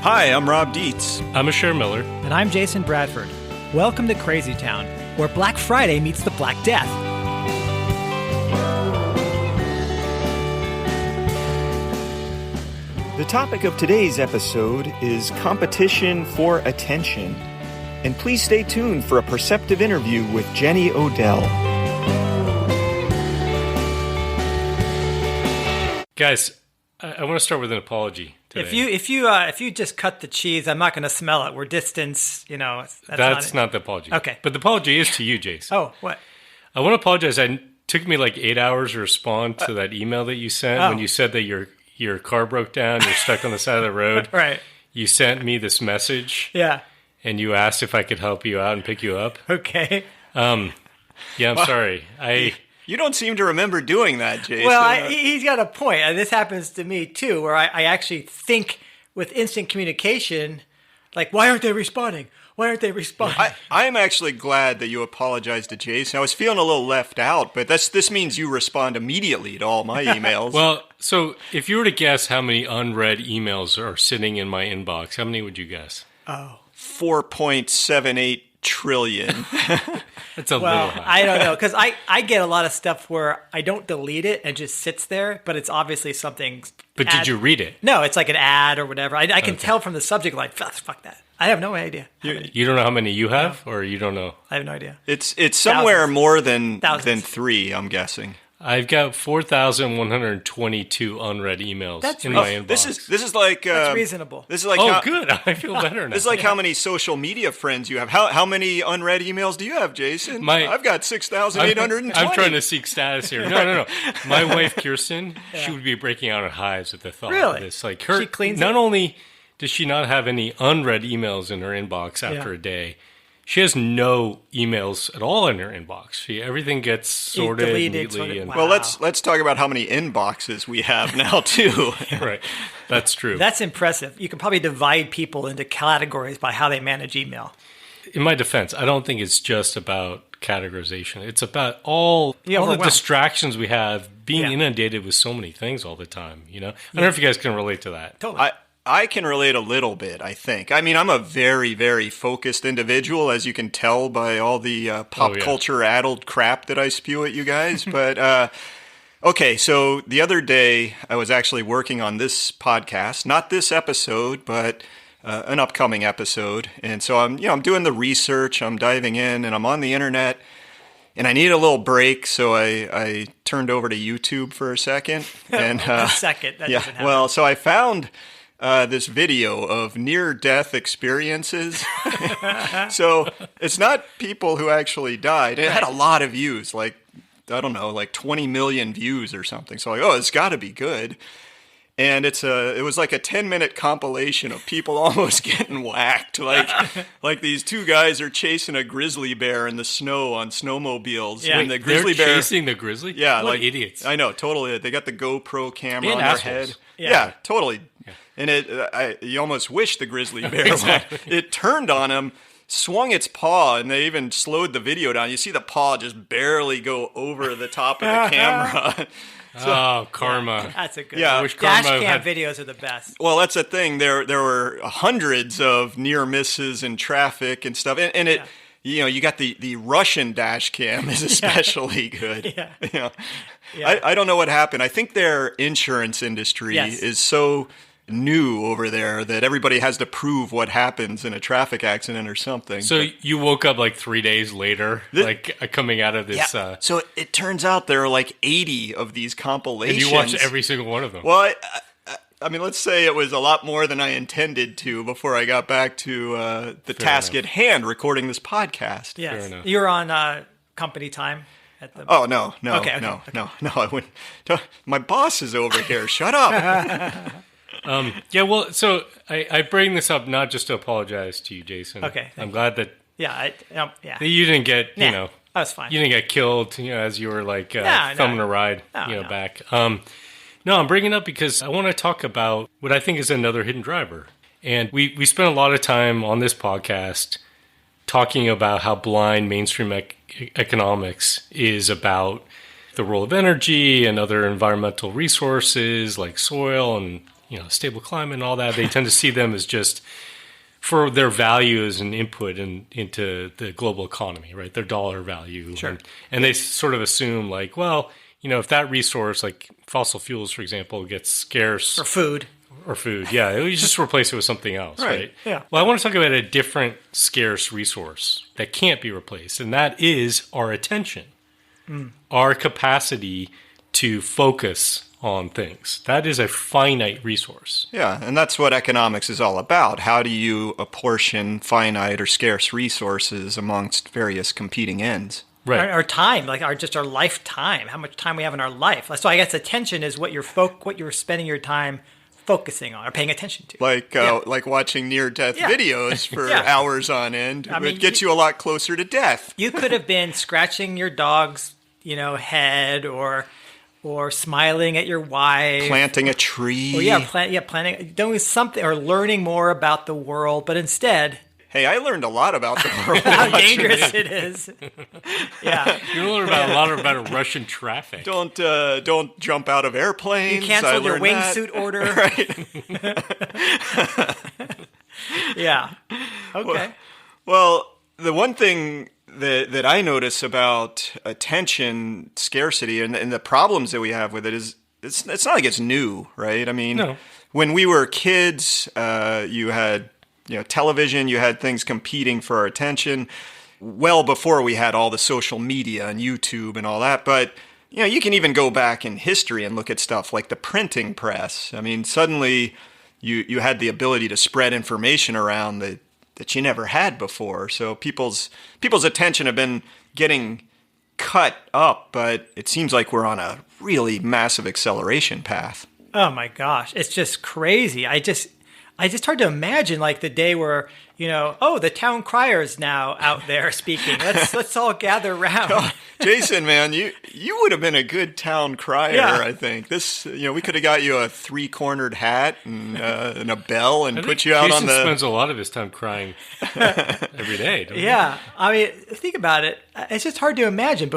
Hi, I'm Rob Dietz. I'm Asher Miller. And I'm Jason Bradford. Welcome to Crazy Town, where Black Friday meets the Black Death. The topic of today's episode is competition for attention. And please stay tuned for a perceptive interview with Jenny Odell. Guys, I want to start with an apology today. If you just cut the cheese, I'm not going to smell it. We're distance, That's not the apology. Okay. But the apology is to you, Jason. Oh, what? I want to apologize. It took me like 8 hours to respond to that email that you sent when you said that your car broke down, you're stuck on the side of the road. Right. You sent me this message. Yeah. And you asked if I could help you out and pick you up. Okay. I'm sorry. You don't seem to remember doing that, Jason. Well, he's got a point. And this happens to me, too, where I actually think with instant communication, like, why aren't they responding? Why aren't they responding? I am actually glad that you apologized to Jason. I was feeling a little left out, but this means you respond immediately to all my emails. Well, so if you were to guess how many unread emails are sitting in my inbox, how many would you guess? 4.78 trillion. That's a little high. I don't know, because I get a lot of stuff where I don't delete it and just sits there, but it's obviously something. But did you read it? No, it's like an ad or whatever. I can tell from the subject, like, fuck that. I have no idea. You don't know how many you have, or you don't know? I have no idea. It's somewhere more than Thousands. 3, I'm guessing. I've got 4,122 unread emails in my inbox. This is like that's reasonable. This is like good. I feel better now. This is like how many social media friends you have. How many unread emails do you have, Jason? I've got 6,820. I'm trying to seek status here. No. My wife Kirsten, she would be breaking out in hives at the thought of this. Like she cleans not only does she not have any unread emails in her inbox after a day, she has no emails at all in her inbox. Everything gets sorted neatly. Well, let's talk about how many inboxes we have now too. Right, that's true. That's impressive. You can probably divide people into categories by how they manage email. In my defense, I don't think it's just about categorization. It's about all the distractions we have, being inundated with so many things all the time. I don't know if you guys can relate to that. Totally. I can relate a little bit, I think. I mean, I'm a very, very focused individual, as you can tell by all the pop culture-addled crap that I spew at you guys. But, okay, so the other day, I was actually working on this podcast. Not this episode, but an upcoming episode. And so I'm doing the research, I'm diving in, and I'm on the internet. And I need a little break, so I turned over to YouTube for a second. And a second? That doesn't happen. Well, so I found this video of near-death experiences. So it's not people who actually died. It had a lot of views, like 20 million views or something. So it's got to be good. And it was like a 10-minute compilation of people almost getting whacked. Like these two guys are chasing a grizzly bear in the snow on snowmobiles. Yeah. And the grizzly bear chasing the grizzly? Yeah, what idiots. I know, totally. They got the GoPro camera on their head. Yeah, totally. Yeah. And you almost wish the grizzly bear it turned on him, swung its paw, and they even slowed the video down. You see the paw just barely go over the top of the camera. So, karma. That's a good one. I wish karma dash cam videos are the best. Well, that's the thing. There were hundreds of near misses in traffic and stuff. And it, you got the Russian dash cam is especially good. Yeah. I don't know what happened. I think their insurance industry is so new over there that everybody has to prove what happens in a traffic accident or something. So you woke up like 3 days later, coming out of this. Yeah. So it turns out there are like 80 of these compilations. And you watched every single one of them. Well, I mean, let's say it was a lot more than I intended to before I got back to the task at hand, recording this podcast. Yes. You're on company time? Oh, no, Okay. I wouldn't. My boss is over here. Shut up. So I bring this up not just to apologize to you, Jason. Okay. I'm glad that that you didn't get, that was fine. You didn't get killed, as you were thumbing a ride, back. No, I'm bringing it up because I want to talk about what I think is another hidden driver. And we spent a lot of time on this podcast talking about how blind mainstream economics is about the role of energy and other environmental resources like soil and stable climate and all that. They tend to see them as just for their value as an input into the global economy, right? Their dollar value. Sure. And they sort of assume like, well, if that resource, like fossil fuels, for example, gets scarce. Or food, yeah. You just replace it with something else, right? Yeah. Well, I want to talk about a different scarce resource that can't be replaced, and that is our attention, our capacity to focus on things. That is a finite resource. Yeah, and that's what economics is all about. How do you apportion finite or scarce resources amongst various competing ends? Right. Our time, like our lifetime, how much time we have in our life. So I guess attention is what you're spending your time focusing on or paying attention to. Like watching near-death videos for hours on end. It gets you a lot closer to death. You could have been scratching your dog's, head or smiling at your wife. Planting a tree. Planting, doing something or learning more about the world, but instead... Hey, I learned a lot about the world. How dangerous it is. Yeah. You learn a lot about Russian traffic. Don't jump out of airplanes. You canceled your wingsuit order. Right. Yeah. Okay. Well, the one thing that I notice about attention scarcity and the problems that we have with it is it's not like it's new, right? I mean, when we were kids, you had television, you had things competing for our attention well before we had all the social media and YouTube and all that. But, you can even go back in history and look at stuff like the printing press. I mean, suddenly you had the ability to spread information around that you never had before. So people's attention have been getting cut up, but it seems like we're on a really massive acceleration path. Oh my gosh, it's just crazy. I just hard to imagine like the day where, the town crier is now out there speaking. Let's all gather around. Oh, Jason, man, you would have been a good town crier, I think. This, we could have got you a 3-cornered hat and a bell and put you out Jason on the... spends a lot of his time crying every day, doesn't he? I mean, think about it. It's just hard to imagine.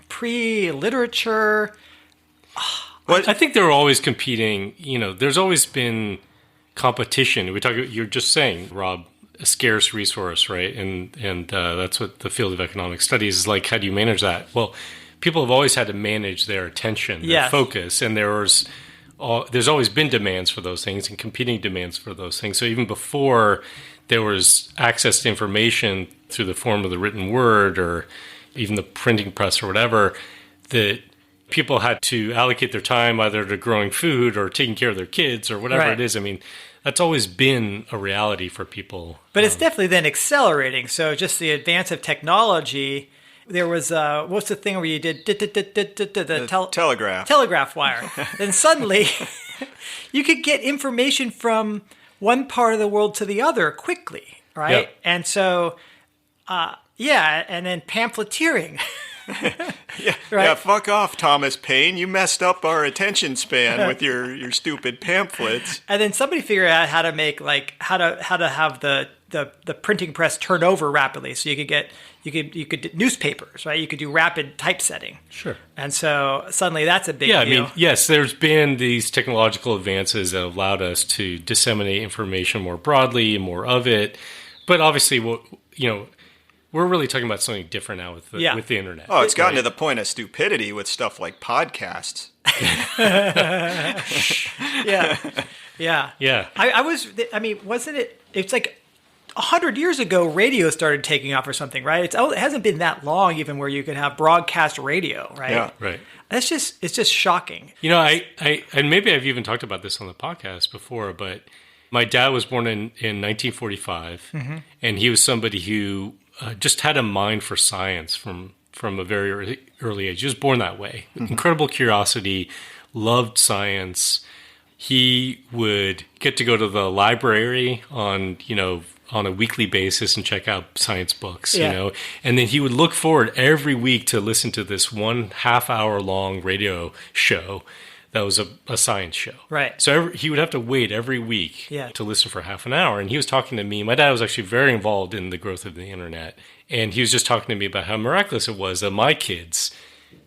Pre-literature... I think they're always competing. There's always been competition. You're just saying, Rob, a scarce resource, right? And that's what the field of economic studies is like. How do you manage that? Well, people have always had to manage their attention, their focus, and there's always been demands for those things and competing demands for those things. So even before there was access to information through the form of the written word or even the printing press or whatever, that people had to allocate their time either to growing food or taking care of their kids or whatever it is. I mean, that's always been a reality for people. But it's definitely then accelerating. So just the advance of technology, there was, what's the thing where you did the telegraph wire. Then suddenly you could get information from one part of the world to the other quickly, right? Yep. And so, and then pamphleteering. Fuck off, Thomas Paine. You messed up our attention span with your stupid pamphlets. And then somebody figured out how to make how to have the printing press turn over rapidly, so you could do newspapers, right? You could do rapid typesetting. Sure. And so suddenly that's a big deal. I mean, yes, there's been these technological advances that allowed us to disseminate information more broadly, more of it. But obviously, we're really talking about something different now with the internet. Oh, it's gotten to the point of stupidity with stuff like podcasts. Yeah. Wasn't it? It's like 100 years ago, radio started taking off or something, right? It hasn't been that long, even where you could have broadcast radio, right? Yeah, right. It's just shocking. I and maybe I've even talked about this on the podcast before, but my dad was born in 1945, and he was somebody who just had a mind for science from a very early age. He was born that way. Incredible curiosity, loved science. He would get to go to the library on a weekly basis and check out science books, and then he would look forward every week to listen to this 1.5 hour long radio show that was a science show. Right. So he would have to wait every week to listen for half an hour. And he was talking to me. My dad was actually very involved in the growth of the internet. And he was just talking to me about how miraculous it was that my kids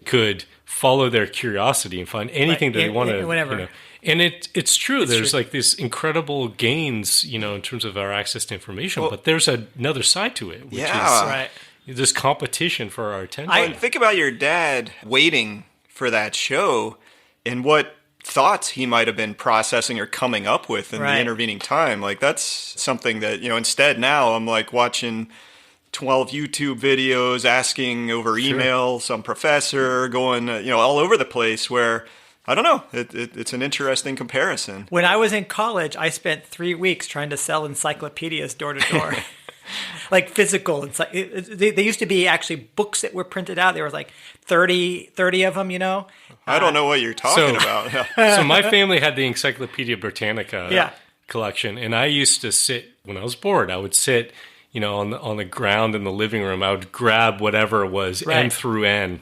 could follow their curiosity and find anything that they wanted. Whatever. And it's true. There's like this incredible gains, in terms of our access to information, but there's another side to it, which is right. This competition for our attention. Think about your dad waiting for that show and what thoughts he might have been processing or coming up with in the intervening time. Like, that's something that, instead now I'm like watching 12 YouTube videos, asking over email, some professor, going, all over the place, where, I don't know, it's an interesting comparison. When I was in college, I spent 3 weeks trying to sell encyclopedias door to door. Like physical. They used to be actually books that were printed out. There was like 30 of them, I don't know what you're talking about. So my family had the Encyclopedia Britannica collection, and I used to sit, when I was bored, I would sit, on the ground in the living room. I would grab whatever it was, N through N,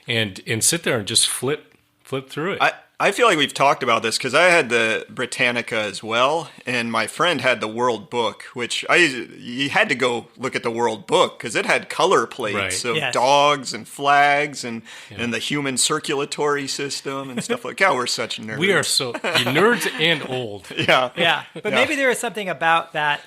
and sit there and just flip through it. I feel like we've talked about this because I had the Britannica as well, and my friend had the World Book, which you had to go look at the World Book because it had color plates of dogs and flags and the human circulatory system and stuff like that. We're such nerds. We are so nerds and old. Yeah. But maybe there is something about that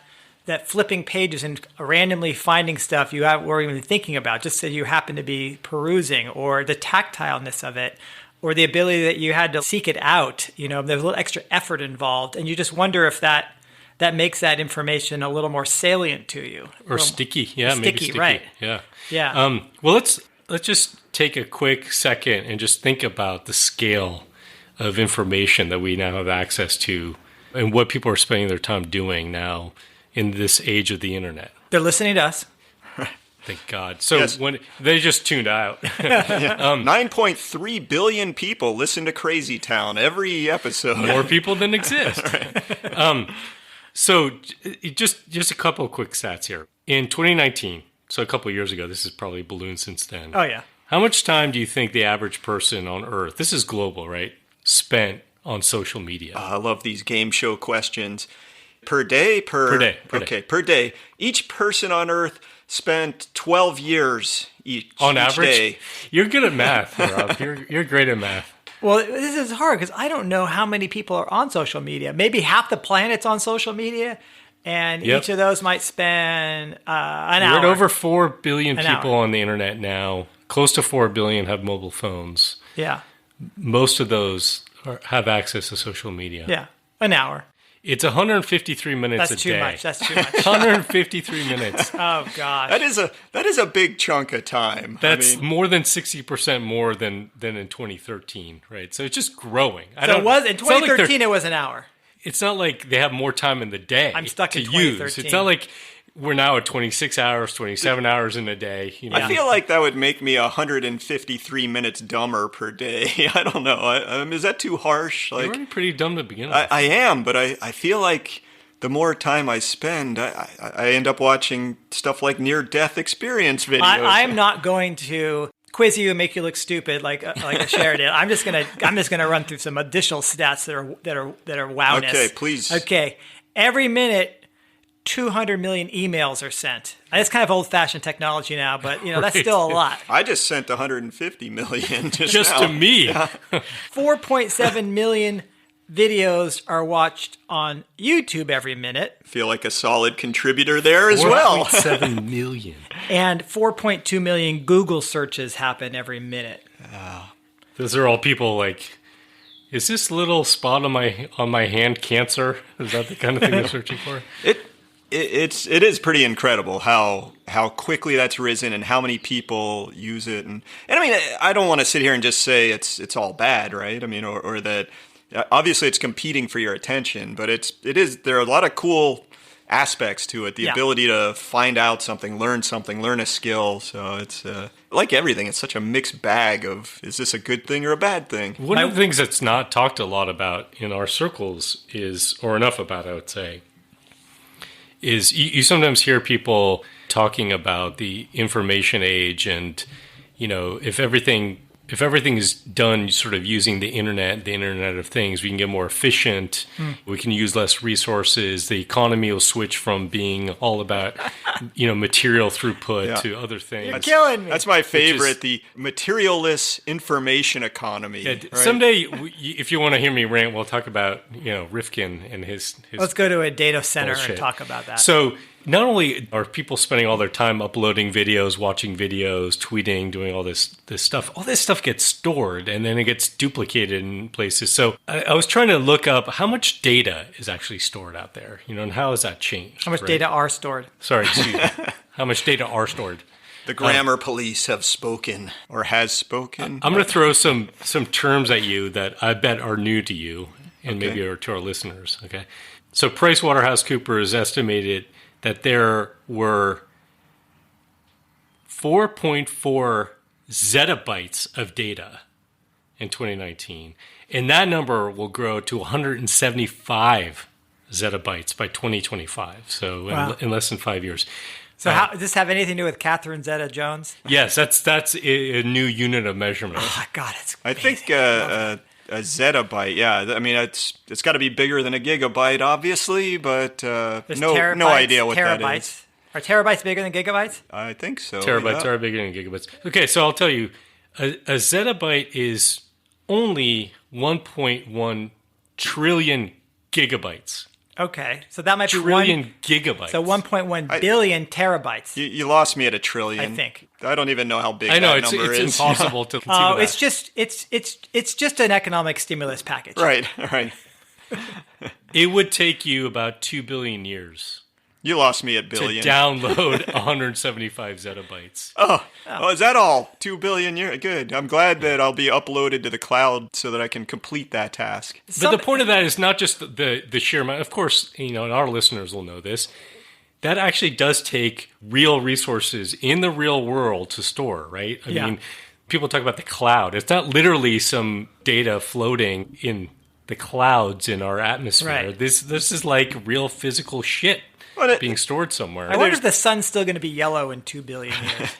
flipping pages and randomly finding stuff you weren't even thinking about, just that you happen to be perusing, or the tactileness of it, or the ability that you had to seek it out. There's a little extra effort involved, and you just wonder if that makes that information a little more salient to you. Or sticky. Yeah, maybe sticky. Right. Yeah. Yeah. Well, let's just take a quick second and just think about the scale of information that we now have access to and what people are spending their time doing now in this age of the internet. They're listening to us. Thank God. So when they just tuned out. 9.3 billion people listen to Crazy Town every episode. More people than exist. So just a couple of quick stats here. In 2019, so a couple of years ago, this has probably ballooned since then. Oh, yeah. How much time do you think the average person on Earth, this is global, right, spent on social media? I love these game show questions. Per day? Per day. Per day. Each person on Earth spent 12 years each day. You're good at math, Rob. You're great at math. Well, this is hard because I don't know how many people are on social media. Maybe half the planet's on social media, and each of those might spend an hour. We're at over 4 billion people on the internet now. Close to 4 billion have mobile phones. Yeah. Most of those have access to social media. Yeah, an hour. It's 153 minutes a day. That's too much. 153 minutes. Oh gosh. That is a big chunk of time. That's more than 60% more than in 2013, right? So it's just growing. In 2013 it was an hour. It's not like they have more time in the day. I'm stuck in 2013. Use. It's not like we're now at 26 hours, 27 hours in a day. I feel like that would make me 153 minutes dumber per day. I don't know. Is that too harsh? You're already pretty dumb to begin with. I am, but I feel like the more time I spend, I end up watching stuff like near-death experience videos. I'm not going to quiz you and make you look stupid like Cher did. I'm just gonna run through some additional stats that are wowness. Okay, please. Okay, every minute 200 million emails are sent. It's kind of old-fashioned technology now, but that's still a lot. I just sent 150 million just to me. 4.7 million videos are watched on YouTube every minute. Feel like a solid contributor there as well. 4.7 million. And 4.2 million Google searches happen every minute. Those are all people like, is this little spot on my hand cancer? Is that the kind of thing they're searching for? It is pretty incredible how quickly that's risen and how many people use it. And I mean, I don't want to sit here and just say it's all bad, right? I mean, or that obviously it's competing for your attention, but there are a lot of cool aspects to it. The ability to find out something, learn a skill. So it's like everything. It's such a mixed bag of, is this a good thing or a bad thing? One of the things that's not talked a lot about in our circles or enough about, I would say, is you sometimes hear people talking about the information age and, if everything if everything is done sort of using the Internet of Things, we can get more efficient. We can use less resources. The economy will switch from being all about, material throughput to other things. You're killing me. That's my favorite, the materialless information economy. Yeah, right? Someday, if you want to hear me rant, we'll talk about, Rifkin and his Let's go to a data center bullshit. And talk about that. So not only are people spending all their time uploading videos, watching videos, tweeting, doing all this stuff gets stored and then it gets duplicated in places. So I was trying to look up how much data is actually stored out there, and how has that changed? How much data are stored? Sorry, excuse me. How much data are stored? The grammar police have spoken or has spoken. I'm going to throw some terms at you that I bet are new to you and maybe are to our listeners. Okay. So PricewaterhouseCoopers estimated that there were 4.4 zettabytes of data in 2019. And that number will grow to 175 zettabytes by 2025. So in less than 5 years. So how does this have anything to do with Catherine Zeta-Jones? Yes, that's a new unit of measurement. Oh, God, it's I think a zettabyte, I mean, it's got to be bigger than a gigabyte, obviously, but no idea what that is. Are terabytes bigger than gigabytes? I think so. Terabytes are bigger than gigabytes. Okay, so I'll tell you, a zettabyte is only 1.1 trillion gigabytes. Okay, so that might be trillion gigabytes. So 1.1 billion terabytes. You lost me at a trillion. I think. I don't even know how big that number is. It's impossible to. Oh, it's just an economic stimulus package. Right. It would take you about 2 billion years. You lost me at billion. To download 175 zettabytes. Oh, is that all? 2 billion years? Good. I'm glad that I'll be uploaded to the cloud so that I can complete that task. But the point of that is not just the sheer amount. Of course, and our listeners will know this. That actually does take real resources in the real world to store, right? I mean, people talk about the cloud. It's not literally some data floating in the clouds in our atmosphere. Right. This is like real physical shit. Being stored somewhere. I wonder if the sun's still going to be yellow in 2 billion years.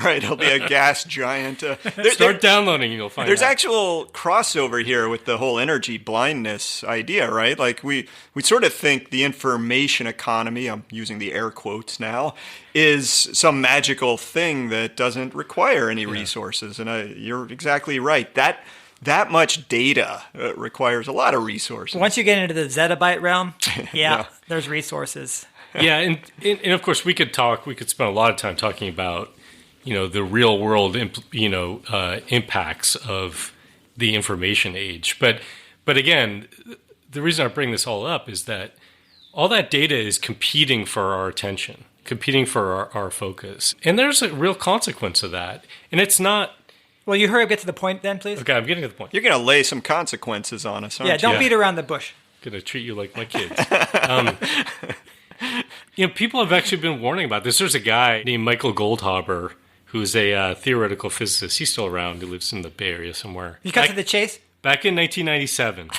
Right, it'll be a gas giant. Start downloading and you'll find There's out. actual crossover here with the whole energy blindness idea, right? Like we sort of think the information economy, I'm using the air quotes now, is some magical thing that doesn't require any resources. And you're exactly right. That much data requires a lot of resources. Once you get into the zettabyte realm, there's resources. Yeah, and of course we could spend a lot of time talking about, the real world, impacts of the information age. But again, the reason I bring this all up is that all that data is competing for our attention, competing for our focus. And there's a real consequence of that. And it's not... Well, you hurry up, get to the point then, please. Okay, I'm getting to the point. You're going to lay some consequences on us, aren't you? Don't beat around the bush. Going to treat you like my kids. People have actually been warning about this. There's a guy named Michael Goldhaber who's a theoretical physicist. He's still around. He lives in the Bay Area somewhere. You cut to the chase? Back in 1997.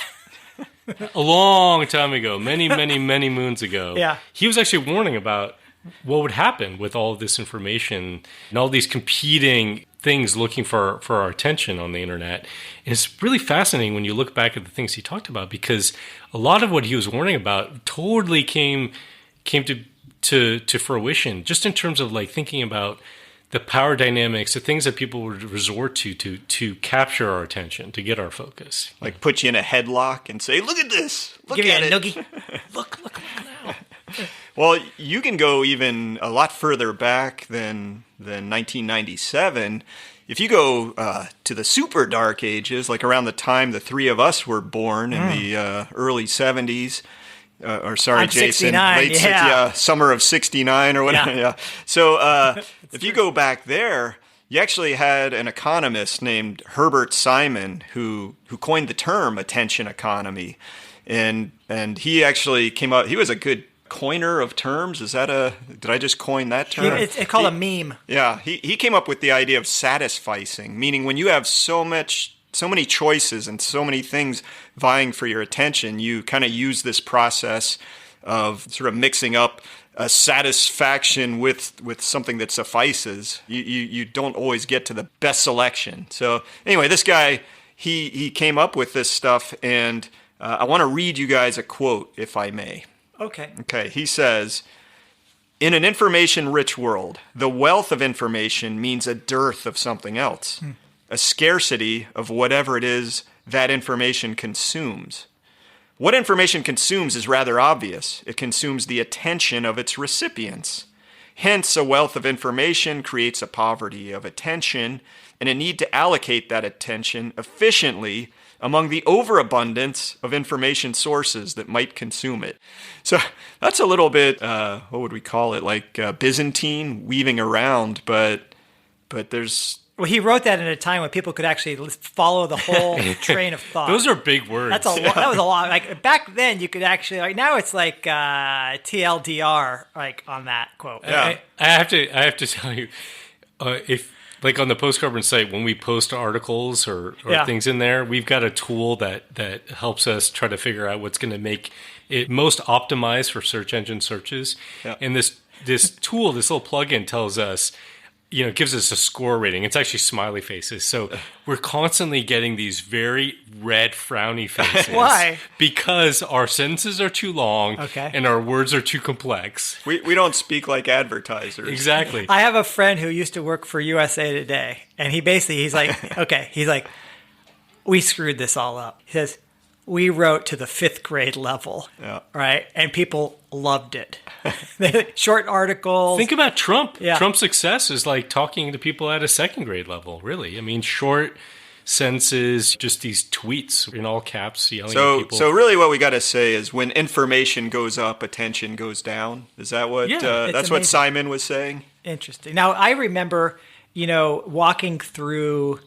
A long time ago. Many, many, many moons ago. Yeah. He was actually warning about what would happen with all of this information and all these competing things looking for our attention on the internet. And it's really fascinating when you look back at the things he talked about, because a lot of what he was warning about totally came to fruition, just in terms of like thinking about the power dynamics, the things that people would resort to capture our attention, to get our focus. Like put you in a headlock and say, look at this. Look Give at you a it. noogie. Look now. Well, you can go even a lot further back than 1997. If you go to the super dark ages, like around the time the three of us were born in the early 70s, or sorry, I'm Jason, 69, summer of 69 or whatever. Yeah. So if you go back there, you actually had an economist named Herbert Simon who coined the term attention economy. And he actually came out, he was a good coiner of terms. Did I just coin that term? It's called a meme. Yeah, he came up with the idea of satisficing, meaning when you have so many choices and so many things vying for your attention, you kind of use this process of sort of mixing up a satisfaction with something that suffices. You don't always get to the best selection. So anyway, this guy, he came up with this stuff, and I want to read you guys a quote, if I may. Okay, he says, "In an information-rich world, the wealth of information means a dearth of something else, a scarcity of whatever it is that information consumes. What information consumes is rather obvious. It consumes the attention of its recipients. Hence, a wealth of information creates a poverty of attention and a need to allocate that attention efficiently among the overabundance of information sources that might consume it." So that's a little bit, what would we call it, like Byzantine, weaving around, but there's... Well, he wrote that in a time when people could actually follow the whole train of thought. Those are big words. That was a lot. Like back then, you could actually, like, now it's like TLDR, like on that quote. Yeah. I have to tell you, if like on the Post Carbon site, when we post articles or things in there, we've got a tool that helps us try to figure out what's going to make it most optimized for search engine searches. Yeah. And this tool, this little plugin tells us, it gives us a score rating. It's actually smiley faces. So we're constantly getting these very red, frowny faces. Why? Because our sentences are too long and our words are too complex. We don't speak like advertisers. Exactly. I have a friend who used to work for USA Today, and he's like, we screwed this all up. He says, we wrote to the 5th grade level, right? And people loved it. Short articles. Think about Trump. Yeah. Trump's success is like talking to people at a 2nd grade level, really. I mean, short sentences, just these tweets in all caps yelling at people. So really what we got to say is when information goes up, attention goes down. Is that what, that's what Simon was saying? Interesting. Now, I remember, walking through,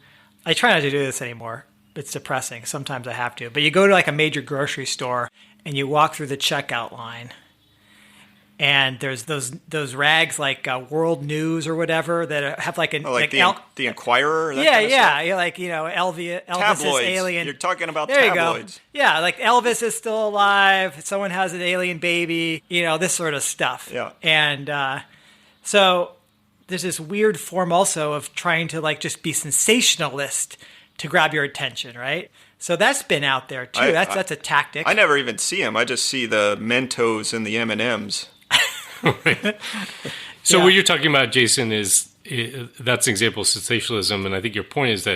I try not to do this anymore. It's depressing. Sometimes I have to. But you go to like a major grocery store and you walk through the checkout line, and there's those rags like World News or whatever that have like the Inquirer. You're like Elvis tabloids. Alien. You're talking about there tabloids. You go. Yeah, like Elvis is still alive. Someone has an alien baby. This sort of stuff. Yeah. And so there's this weird form also of trying to like just be sensationalist to grab your attention, right? So that's been out there too. That's a tactic. I never even see them. I just see the Mentos and the M&Ms. Right. So what you're talking about, Jason, is that's an example of sensationalism, and I think your point is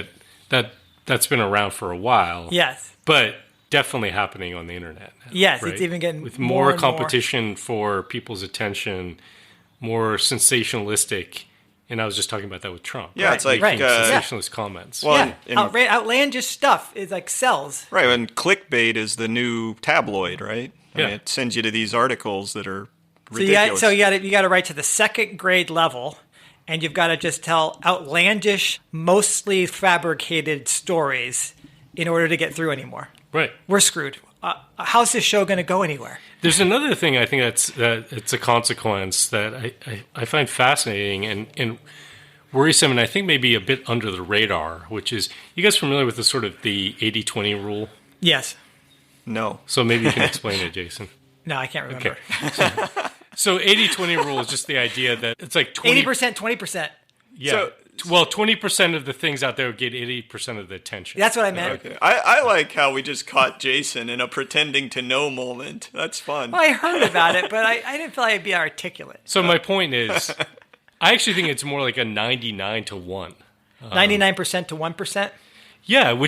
that's been around for a while. Yes. But definitely happening on the internet now, yes, right? It's even getting with more competition for people's attention, more sensationalistic. And I was just talking about that with Trump. Yeah, it's like sensationalist comments. Well, outlandish stuff is like sells. Right, and clickbait is the new tabloid, right? I mean, it sends you to these articles that are ridiculous. So you got to write to the 2nd grade level, and you've got to just tell outlandish, mostly fabricated stories in order to get through anymore. Right, we're screwed. How's this show going to go anywhere? There's another thing I think it's a consequence that I find fascinating and worrisome, and I think maybe a bit under the radar, which is, you guys familiar with the 80-20 rule? Yes. No. So maybe you can explain it, Jason. No, I can't remember. Okay. So 80-20 rule is just the idea that it's like 80%, 20%. Yeah. 20% of the things out there get 80% of the attention. That's what I meant. Okay. I like how we just caught Jason in a pretending to know moment. That's fun. Well, I heard about it, but I didn't feel like I'd be articulate. So my point is, I actually think it's more like a 99 to 1. 99% to 1%? Yeah,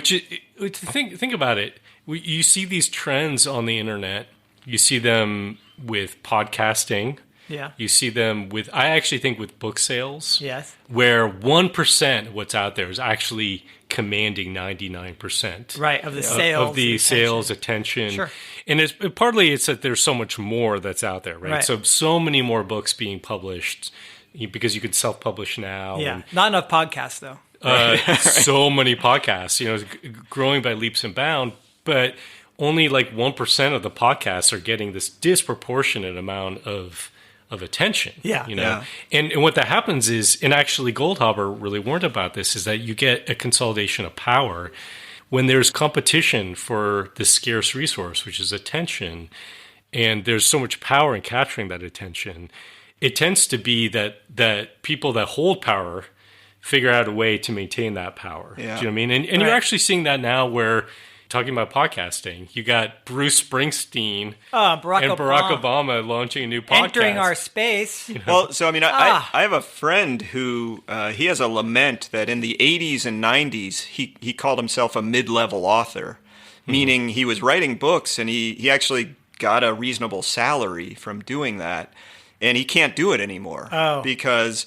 think about it. You see these trends on the internet. You see them with podcasting. Yeah. You see them I actually think with book sales. Yes. Where 1% of what's out there is actually commanding 99%. Right, of the sales. Of the sales, attention. Sure. And partly it's that there's so much more that's out there, right? So many more books being published because you could self-publish now. Yeah. Not enough podcasts, though. So many podcasts, growing by leaps and bounds, but only like 1% of the podcasts are getting this disproportionate amount of attention. Yeah. And what that happens is, and actually Goldhaber really warned about this, is that you get a consolidation of power when there's competition for the scarce resource, which is attention. and there's so much power in capturing that attention, it tends to be that people that hold power figure out a way to maintain that power. Yeah. Do you know what I mean? And you're actually seeing that now where, talking about podcasting, you got Bruce Springsteen and Barack Obama launching a new podcast. Entering our space. Well, so I have a friend who, he has a lament that in the 80s and 90s, he called himself a mid-level author, meaning he was writing books and he actually got a reasonable salary from doing that. And he can't do it anymore because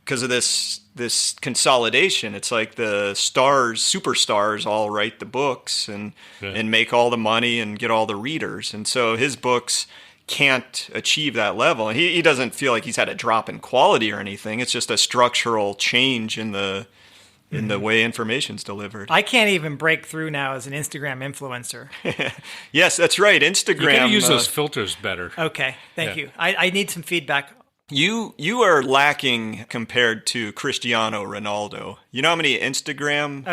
of this consolidation. It's like the superstars all write the books and make all the money and get all the readers. And so his books can't achieve that level. And he doesn't feel like he's had a drop in quality or anything. It's just a structural change in the way information's delivered. I can't even break through now as an Instagram influencer. Yes, that's right. Instagram. You gotta use those filters better. Okay, thank you. I need some feedback. You are lacking compared to Cristiano Ronaldo. You know how many Instagram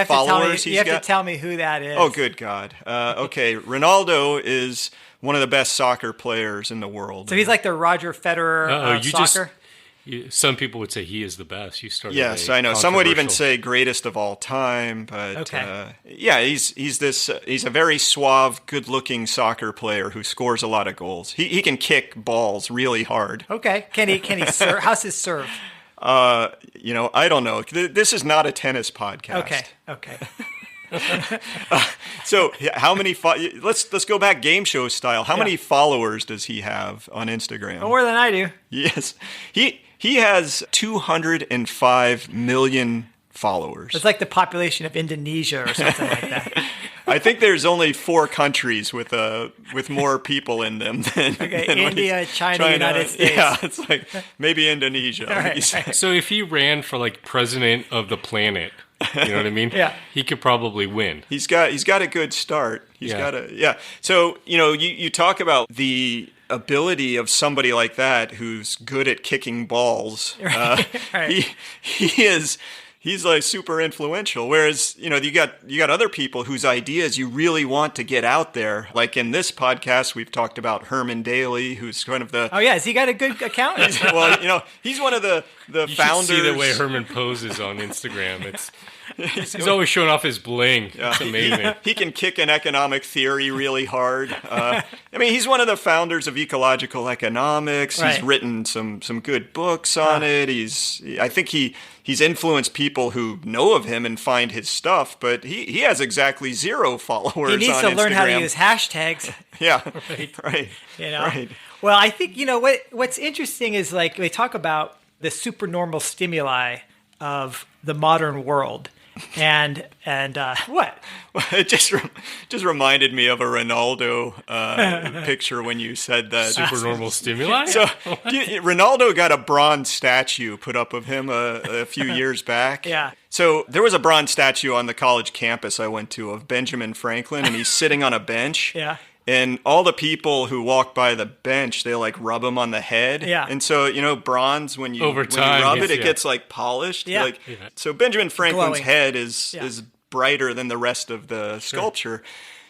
followers he's got? You have to tell me who that is. Oh, good God. Okay, Ronaldo is one of the best soccer players in the world. So he's like the Roger Federer of soccer? Some people would say he is the best. You started. Yes, I know. Some would even say greatest of all time. But he's a very suave, good-looking soccer player who scores a lot of goals. He can kick balls really hard. Okay, can he serve? How's his serve? I don't know. This is not a tennis podcast. Okay. So how many? Let's go back game show style. How many followers does he have on Instagram? More than I do. Yes, he has 205 million followers. It's like the population of Indonesia or something like that. I think there's only 4 countries with more people in them than India, China, United States. Yeah, it's like maybe Indonesia. Right. So if he ran for like president of the planet, you know what I mean? Yeah. He could probably win. He's got a good start. So, you talk about the ability of somebody like that who's good at kicking balls. Right. He's like super influential. Whereas, you got other people whose ideas you really want to get out there. Like in this podcast, we've talked about Herman Daly, who's kind of the... Oh, yeah. Has he got a good account? Well, he's one of the founders. You should see the way Herman poses on Instagram. He's always showing off his bling. Yeah. It's amazing. He can kick an economic theory really hard. He's one of the founders of ecological economics. Right. He's written some good books on it. I think he's influenced people who know of him and find his stuff, but he has exactly 0 followers on Instagram. He needs to learn how to use hashtags. Yeah, right. Right. Well, I think, what's interesting is like they talk about the supernormal stimuli of the modern world. And what? Well, it just reminded me of a Ronaldo picture when you said that. Supernormal stimuli? So Ronaldo got a bronze statue put up of him a few years back. Yeah. So there was a bronze statue on the college campus I went to of Benjamin Franklin, and he's sitting on a bench. Yeah. And all the people who walk by the bench, they like rub him on the head. Yeah. And so, bronze, when you rub it, it gets like polished. Yeah. So Benjamin Franklin's head is brighter than the rest of the sculpture.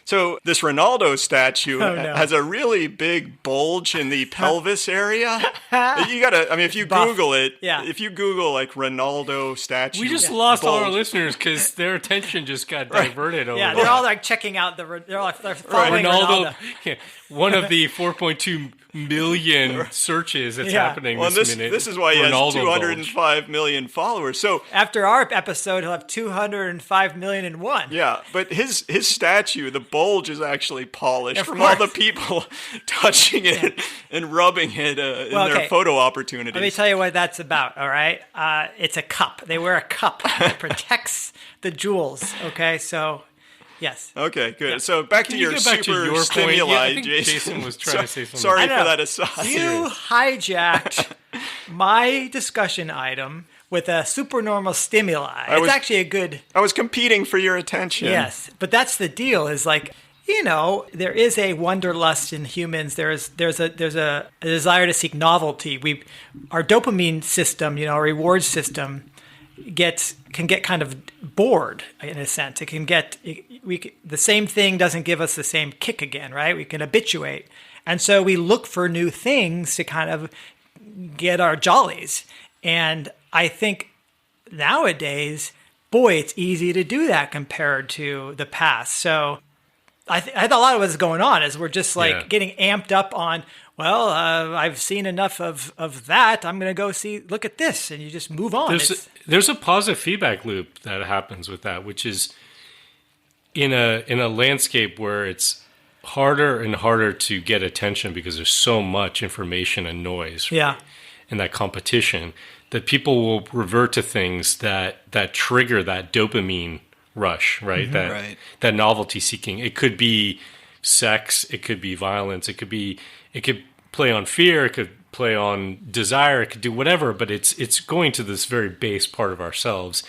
So this Ronaldo statue has a really big bulge in the pelvis area. You gotta, if you Google it, if you Google like Ronaldo statue, we just lost all our listeners because their attention just got diverted over. Yeah, they're all like checking out they're following Ronaldo. One of the 4.2 million searches that's happening this minute. This is why he has 205 million followers. So after our episode, he'll have 205 million and one. Yeah, but his statue, the bulge is actually polished from all the people touching it and rubbing it in their photo opportunities. Let me tell you what that's about, all right? It's a cup. They wear a cup that protects the jewels, okay? So... Yes. Okay, good. Yeah. So back to your stimuli, point? Jason was trying to say something. Sorry for that aside. You hijacked my discussion item with a supernormal stimuli. It's actually a good... I was competing for your attention. Yes, but that's the deal is like, there is a wanderlust in humans. There's a desire to seek novelty. Our dopamine system, our reward system, can get kind of bored in a sense. It can get the same thing doesn't give us the same kick again, right? We can habituate, And so we look for new things to kind of get our jollies. And I think nowadays, boy, it's easy to do that compared to the past. So I thought a lot of what's going on is we're just like getting amped up on, well, I've seen enough of that. I'm going to go look at this. And you just move on. There's a positive feedback loop that happens with that, which is in a landscape where it's harder and harder to get attention because there's so much information and noise. Yeah. And that competition, that people will revert to things that trigger that dopamine rush, right? Mm-hmm. That novelty seeking. It could be sex, it could be violence, it could play on fear, it could play on desire, it could do whatever, but it's going to this very base part of ourselves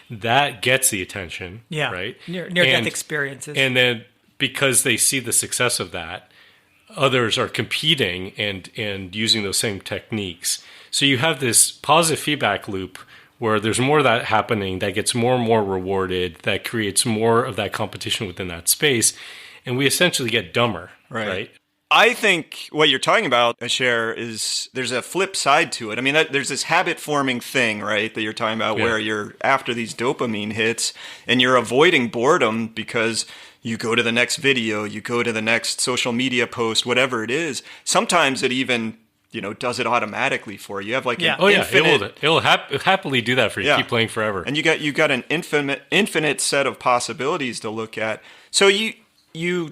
that gets the attention, right? Near-death experiences. And then because they see the success of that, others are competing and using those same techniques. So you have this positive feedback loop where there's more of that happening that gets more and more rewarded, that creates more of that competition within that space, and we essentially get dumber, right? I think what you're talking about, Asher, is there's a flip side to it. I mean, there's this habit-forming thing, right, that you're talking about where you're after these dopamine hits and you're avoiding boredom because you go to the next video, you go to the next social media post, whatever it is. Sometimes it even, does it automatically for you. You have like an infinite... It will happily do that for you. Yeah. Keep playing forever. And you got an infinite set of possibilities to look at. So you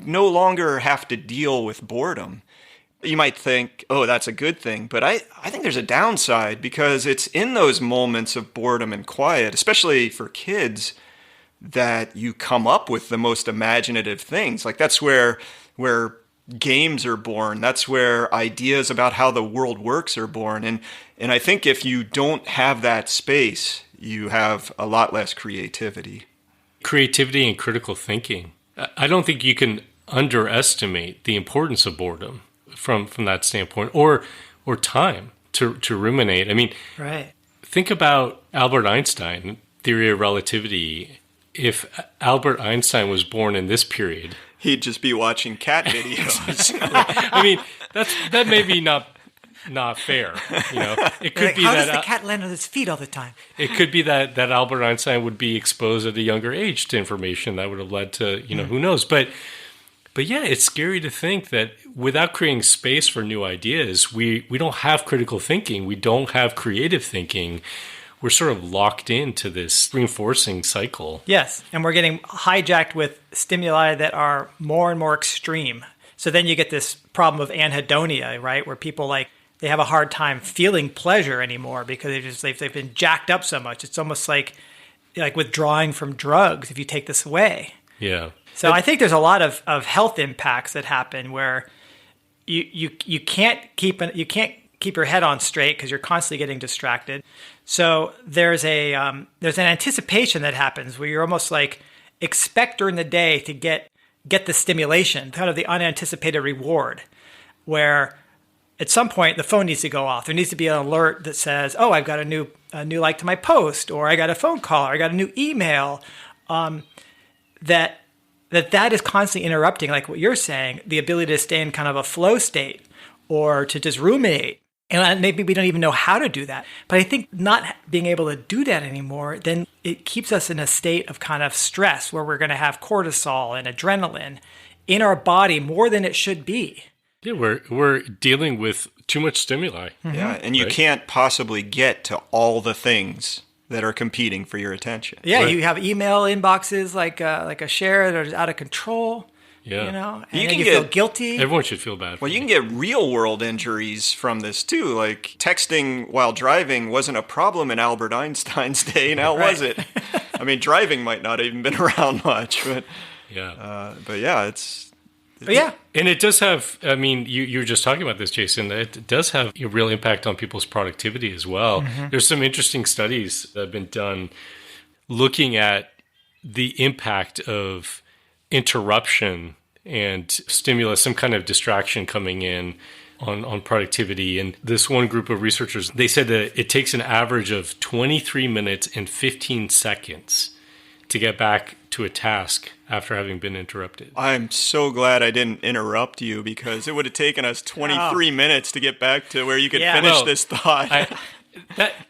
no longer have to deal with boredom. You might think, oh, that's a good thing. But I think there's a downside because it's in those moments of boredom and quiet, especially for kids, that you come up with the most imaginative things. Like that's where games are born. That's where ideas about how the world works are born. And I think if you don't have that space, you have a lot less creativity. Creativity and critical thinking. I don't think you can underestimate the importance of boredom from that standpoint, or time to ruminate. I mean, think about Albert Einstein, theory of relativity. If Albert Einstein was born in this period, he'd just be watching cat videos. I mean, that may be not fair. It could be how that does the cat land on its feet all the time? It could be that Albert Einstein would be exposed at a younger age to information that would have led to who knows. But yeah, it's scary to think that without creating space for new ideas, we don't have critical thinking. We don't have creative thinking. We're sort of locked into this reinforcing cycle. Yes, and we're getting hijacked with stimuli that are more and more extreme. So then you get this problem of anhedonia, right, where people they have a hard time feeling pleasure anymore because they've been jacked up so much. It's almost like withdrawing from drugs if you take this away. Yeah. So I think there's a lot of health impacts that happen where you can't keep your head on straight because you're constantly getting distracted. So there's an anticipation that happens where you're almost like expect during the day to get the stimulation, kind of the unanticipated reward, where at some point the phone needs to go off. There needs to be an alert that says, "Oh, I've got a new like to my post," or "I got a phone call," or "I got a new email." That is constantly interrupting, like what you're saying, the ability to stay in kind of a flow state or to just ruminate. And maybe we don't even know how to do that. But I think not being able to do that anymore, then it keeps us in a state of kind of stress where we're going to have cortisol and adrenaline in our body more than it should be. Yeah, we're dealing with too much stimuli. Mm-hmm. Yeah, and you can't possibly get to all the things that are competing for your attention. Yeah, you have email inboxes like a share that are out of control. Yeah. And you feel guilty. Everyone should feel bad. Well, you can get real world injuries from this too. Like texting while driving wasn't a problem in Albert Einstein's day. Now was it? I mean, driving might not have even been around much, but and it does have. I mean, you were just talking about this, Jason. It does have a real impact on people's productivity as well. Mm-hmm. There's some interesting studies that have been done looking at the impact of interruption and stimulus, some kind of distraction coming in on productivity. And this one group of researchers, they said that it takes an average of 23 minutes and 15 seconds to get back to a task after having been interrupted. I'm so glad I didn't interrupt you, because it would have taken us 23 minutes to get back to where you could finish this thought.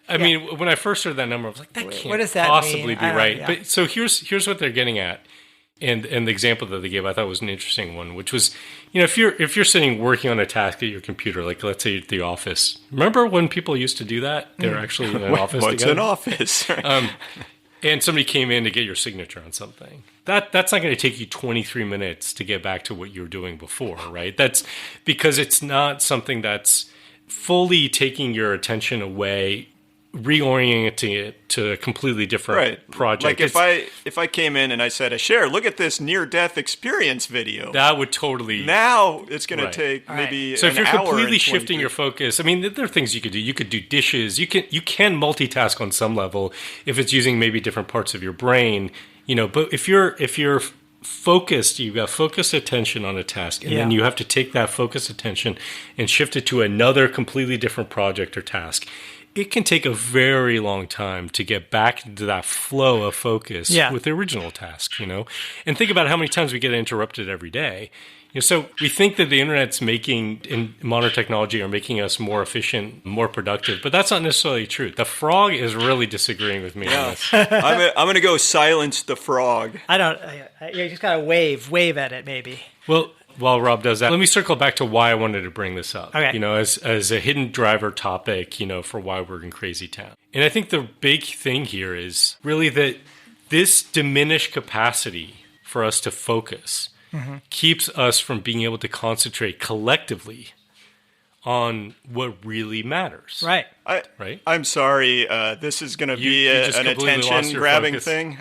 I mean, when I first heard that number, I was like, that can't possibly be right. But so here's what they're getting at. And the example that they gave, I thought was an interesting one, which was, if you're sitting working on a task at your computer, like let's say at the office. Remember when people used to do that? They were actually in an office together. What's an office? And somebody came in to get your signature on something. That's not going to take you 23 minutes to get back to what you were doing before, right? That's because it's not something that's fully taking your attention away, reorienting it to a completely different project. Like if I came in and I said, Asher, look at this near-death experience video. That would totally... Now it's going to take maybe So if you're completely shifting your focus, I mean, there are things you could do. You could do dishes. You can multitask on some level if it's using maybe different parts of your brain, but if you're focused, you've got focused attention on a task, and then you have to take that focused attention and shift it to another completely different project or task. It can take a very long time to get back into that flow of focus with the original task, And think about how many times we get interrupted every day. So we think that the internet's in modern technology are making us more efficient, more productive, but that's not necessarily true. The frog is really disagreeing with me on this. I'm going to go silence the frog. You just got to wave at it, maybe. Well, while Rob does that, let me circle back to why I wanted to bring this up. Okay. As a hidden driver topic, for why we're in Crazy Town. And I think the big thing here is really that this diminished capacity for us to focus keeps us from being able to concentrate collectively on what really matters. Right. I'm sorry. This is going to be an attention-grabbing thing.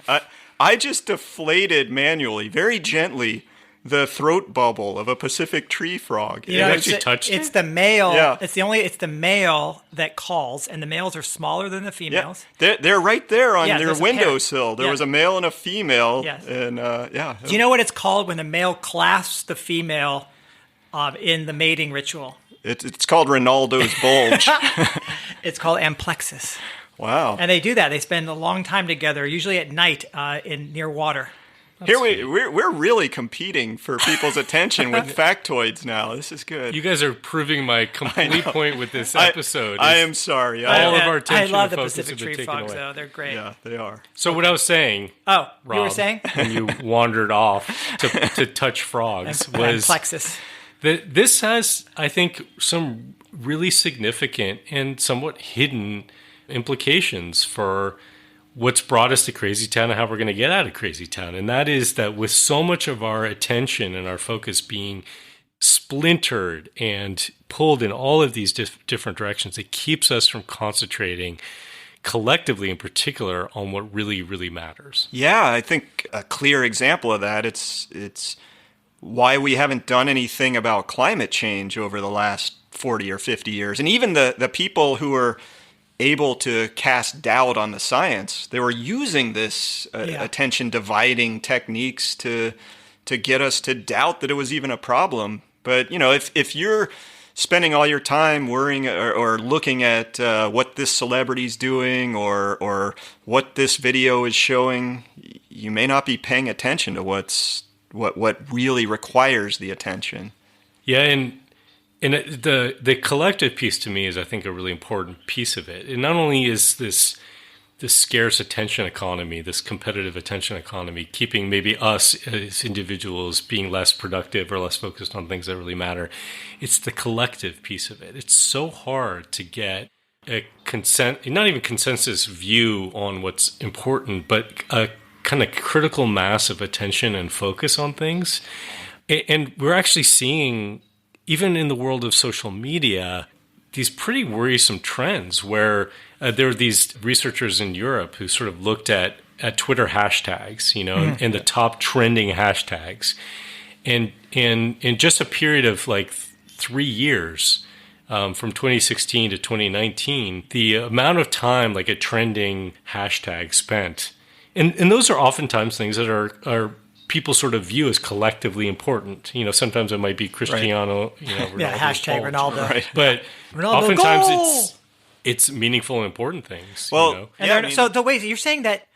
I just deflated manually, very gently, the throat bubble of a Pacific tree frog. It actually touched it? It's the male. Yeah. It's the male that calls, and the males are smaller than the females. Yeah. They're right there on their windowsill. There was a male and a female. Yes. And Do you know what it's called when the male clasps the female in the mating ritual? It's called Ronaldo's bulge. It's called amplexus. Wow. And they do that. They spend a long time together, usually at night near water. Here we're really competing for people's attention with factoids now. This is good. You guys are proving my complete point with this episode. I am sorry. All of our attention I love and the focus Pacific have been tree taken frogs, away. though. They're great. Yeah, they are. So what I was saying, Rob, you were saying? when you wandered off to touch frogs, was plexus. That this has, I think, some really significant and somewhat hidden implications for what's brought us to Crazy Town and how we're going to get out of Crazy Town. And that is that with so much of our attention and our focus being splintered and pulled in all of these different directions, it keeps us from concentrating collectively in particular on what really, really matters. Yeah, I think a clear example of that, it's why we haven't done anything about climate change over the last 40 or 50 years. And even the people who are able to cast doubt on the science, they were using this attention dividing techniques to get us to doubt that it was even a problem. But if you're spending all your time worrying or looking at what this celebrity's doing or what this video is showing, you may not be paying attention to what really requires the attention. Yeah, and the collective piece to me is, I think, a really important piece of it. And not only is this scarce attention economy, this competitive attention economy, keeping maybe us as individuals being less productive or less focused on things that really matter, it's the collective piece of it. It's so hard to get a not even consensus view on what's important, but a kind of critical mass of attention and focus on things. And we're actually seeing, even in the world of social media, these pretty worrisome trends where there are these researchers in Europe who sort of looked at Twitter hashtags, and the top trending hashtags. And in just a period of like 3 years, from 2016 to 2019, the amount of time like a trending hashtag spent, and those are oftentimes things that are people sort of view as collectively important. Sometimes it might be Cristiano, Ronaldo. Hashtag Ronaldo. Right. But Ronaldo oftentimes it's meaningful and important things. Well, so the way you're saying that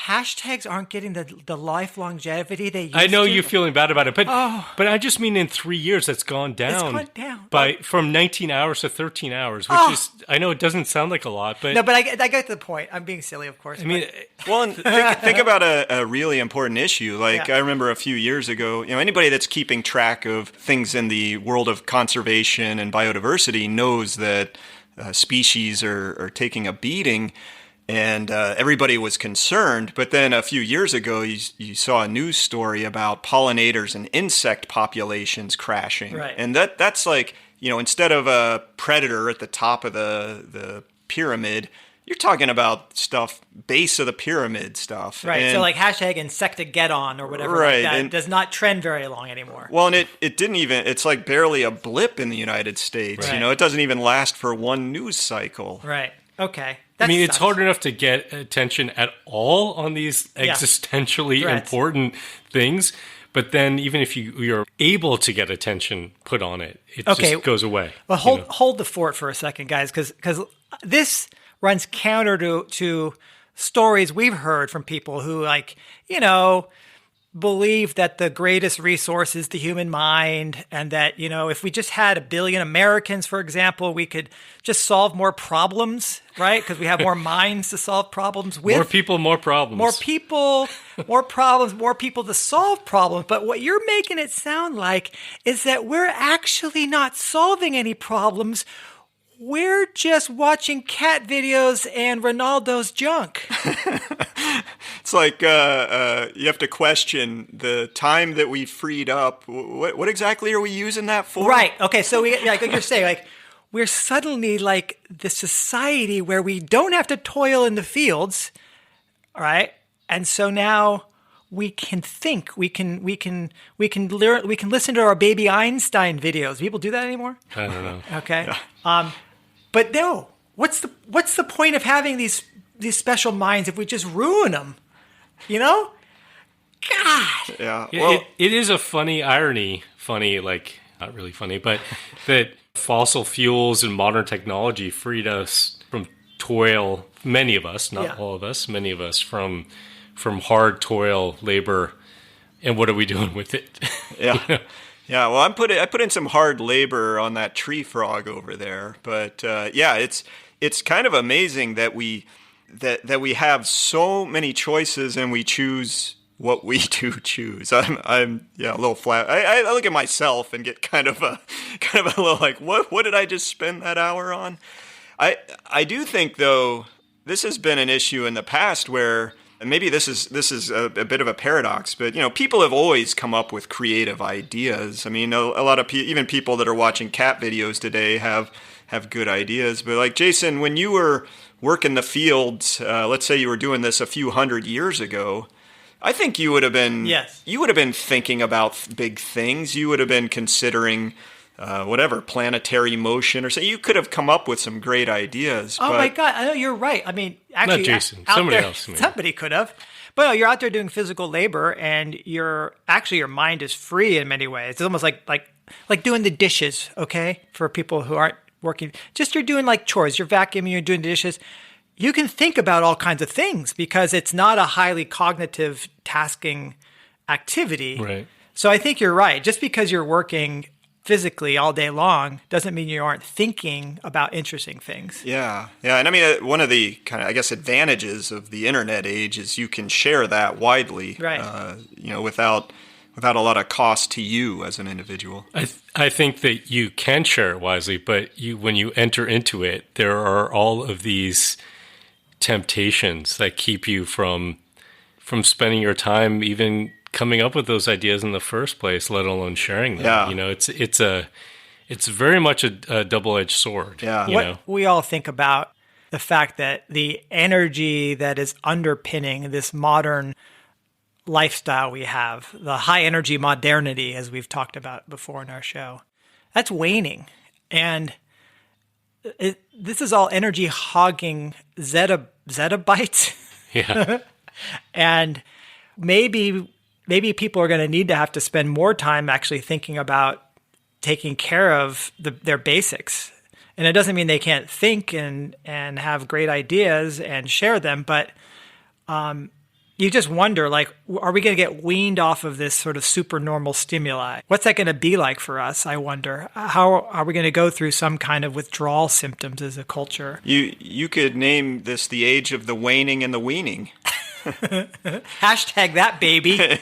hashtags aren't getting the life longevity they used to. I know you're feeling bad about it, but I just mean in 3 years it's gone down. It's gone down. From 19 hours to 13 hours, which is, I know it doesn't sound like a lot, but... No, but I get the point. I'm being silly, of course. I mean... Well, and think about a really important issue. Like, I remember a few years ago, anybody that's keeping track of things in the world of conservation and biodiversity knows that species are taking a beating. And everybody was concerned. But then a few years ago, you saw a news story about pollinators and insect populations crashing. Right. And that's like, instead of a predator at the top of the pyramid, you're talking about stuff, base of the pyramid stuff. Right. And, so like hashtag Insectageddon or whatever right, like that and, does not trend very long anymore. Well, and it didn't even, it's like barely a blip in the United States. Right. It doesn't even last for one news cycle. Right. Okay. It's hard enough to get attention at all on these existentially important things. But then even if you're able to get attention put on it, it just goes away. Well, hold the fort for a second, guys, because this runs counter to stories we've heard from people who, believe that the greatest resource is the human mind, and that, if we just had 1 billion Americans, for example, we could just solve more problems, right? Because we have more minds to solve problems with. More people, more problems. More people, more problems, more people to solve problems. But what you're making it sound like is that we're actually not solving any problems. We're just watching cat videos and Ronaldo's junk. It's like you have to question the time that we freed up. What exactly are we using that for? Right. Okay. So we, like you're saying, we're suddenly like the society where we don't have to toil in the fields, all right? And so now we can think. We can learn. We can listen to our baby Einstein videos. Do people do that anymore? I don't know. Okay. Yeah. But no. What's the point of having these special minds if we just ruin them? God. Yeah. Well, it is a funny irony. Funny, like not really funny, but that fossil fuels and modern technology freed us from toil. Many of us, not all of us, many of us from hard toil, labor. And what are we doing with it? Yeah. Yeah, well, I put in some hard labor on that tree frog over there, but it's kind of amazing that we have so many choices and we choose what we do choose. I'm a little flat. I look at myself and get kind of a little like, what did I just spend that hour on? I do think though this has been an issue in the past where. And maybe this is a bit of a paradox, but people have always come up with creative ideas. I mean, a lot of even people that are watching cat videos today have good ideas. But like Jason, when you were working the fields, let's say you were doing this a few hundred years ago, I think you would have been you would have been thinking about big things. You would have been considering. Planetary motion or so. You could have come up with some great ideas. Oh my God, I know you're right. I mean, actually, not Jason, somebody else. Maybe. Somebody could have. But no, you're out there doing physical labor, and your mind is free in many ways. It's almost like doing the dishes. Okay, for people who aren't working, just you're doing like chores. You're vacuuming. You're doing the dishes. You can think about all kinds of things because it's not a highly cognitive tasking activity. Right. So I think you're right. Just because you're working physically all day long doesn't mean you aren't thinking about interesting things. Yeah. And I mean, one of the kind of, I guess, advantages of the internet age is you can share that widely, right? Without a lot of cost to you as an individual. I think that you can share it wisely, but when you enter into it, there are all of these temptations that keep you from spending your time even coming up with those ideas in the first place, let alone sharing them. Yeah. It's very much a double-edged sword. Yeah. We all think about the fact that the energy that is underpinning this modern lifestyle we have, the high energy modernity, as we've talked about before in our show, that's waning. And this is all energy hogging zettabytes. Yeah. And maybe people are going to need to have to spend more time actually thinking about taking care of their basics. And it doesn't mean they can't think and have great ideas and share them, but you just wonder, like, are we going to get weaned off of this sort of supernormal stimuli? What's that going to be like for us, I wonder? How are we going to go through some kind of withdrawal symptoms as a culture? You could name this the age of the waning and the weaning. Hashtag that, baby.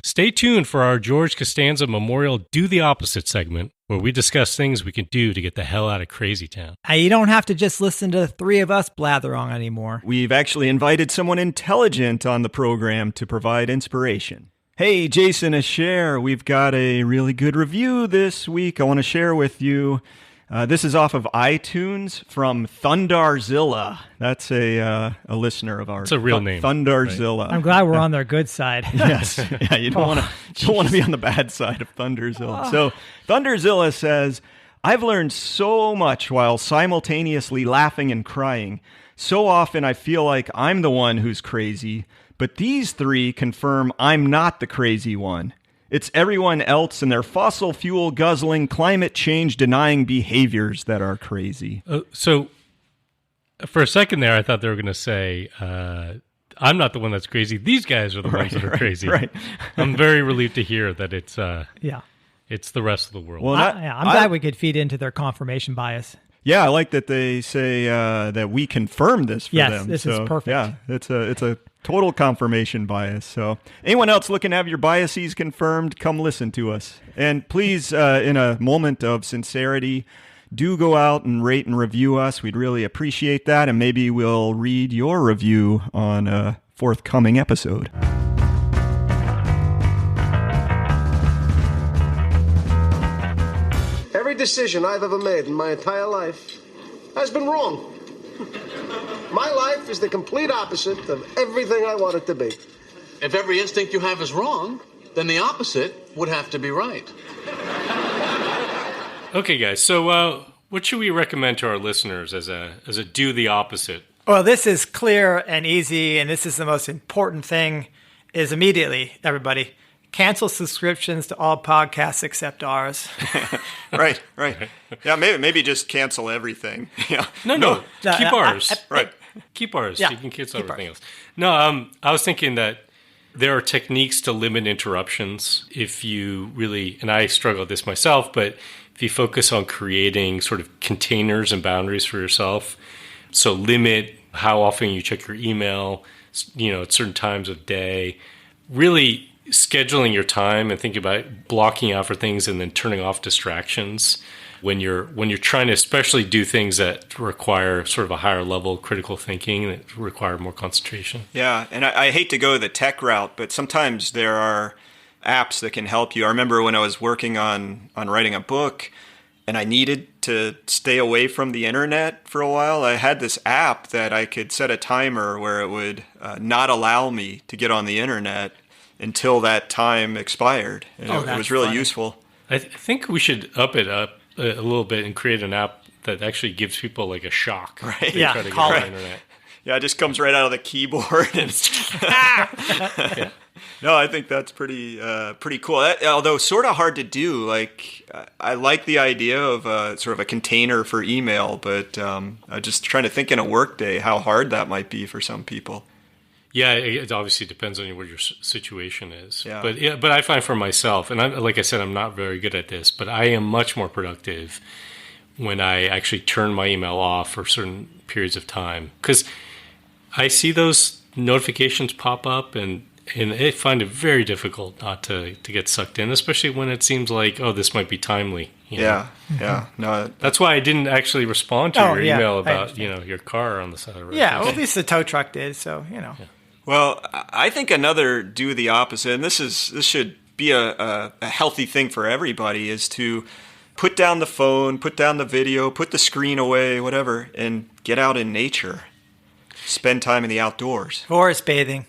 Stay tuned for our George Costanza Memorial Do the Opposite segment, where we discuss things we can do to get the hell out of Crazy Town. You don't have to just listen to the three of us blather on anymore. We've actually invited someone intelligent on the program to provide inspiration. Hey, Jason Asher, we've got a really good review this week I want to share with you. This is off of iTunes from Thundarzilla. That's a listener of ours. It's a real name. Thundarzilla. Right? I'm glad we're on their good side. Yes. Yeah, you don't want to be on the bad side of Thundarzilla. So Thundarzilla says, I've learned so much while simultaneously laughing and crying. So often I feel like I'm the one who's crazy, but these three confirm I'm not the crazy one. It's everyone else and their fossil fuel guzzling, climate change denying behaviors that are crazy. So for a second there, I thought they were going to say, I'm not the one that's crazy. These guys are the ones that are crazy. Right. I'm very relieved to hear that it's the rest of the world. Well, I'm glad we could feed into their confirmation bias. Yeah, I like that they say that we confirm this for them. Yes, this is perfect. Yeah, it's a total confirmation bias. So anyone else looking to have your biases confirmed, come listen to us. And please, in a moment of sincerity, do go out and rate and review us. We'd really appreciate that. And maybe we'll read your review on a forthcoming episode. Every decision I've ever made in my entire life has been wrong. My life is the complete opposite of everything I want it to be. If every instinct you have is wrong, then the opposite would have to be right. Okay, guys. So, what should we recommend to our listeners as a do the opposite? Well, this is clear and easy, and this is the most important thing. Is immediately, everybody, cancel subscriptions to all podcasts except ours. Right. Yeah, maybe just cancel everything. Yeah. No. Keep ours. Right. Keep ours. Yeah, you can cancel everything else. No, I was thinking that there are techniques to limit interruptions if you really, and I struggle with this myself, but if you focus on creating sort of containers and boundaries for yourself, so limit how often you check your email, at certain times of day, really scheduling your time and thinking about blocking out for things and then turning off distractions when you're trying to especially do things that require sort of a higher level critical thinking that require more concentration. Yeah, and I hate to go the tech route, but sometimes there are apps that can help you. I remember when I was working on writing a book and I needed to stay away from the internet for a while, I had this app that I could set a timer where it would not allow me to get on the internet until that time expired. And it was really useful. I think we should up it up a little bit and create an app that actually gives people like a shock. Right. They try to get on the internet. Yeah, it just comes right out of the keyboard. And yeah. No, I think that's pretty cool. Although sort of hard to do. Like, I like the idea of sort of a container for email, but I'm just trying to think in a workday how hard that might be for some people. Yeah, it obviously depends on what your situation is. Yeah. But I find for myself, and like I said, I'm not very good at this, but I am much more productive when I actually turn my email off for certain periods of time. Because I see those notifications pop up, and I find it very difficult not to get sucked in, especially when it seems like, oh, this might be timely. Yeah. No, that's why I didn't actually respond to your email about your car on the side of the road. Yeah, well, at least the tow truck did, so. Yeah. Well, I think another do the opposite, and this should be a healthy thing for everybody, is to put down the phone, put down the video, put the screen away, whatever, and get out in nature. Spend time in the outdoors. Forest bathing.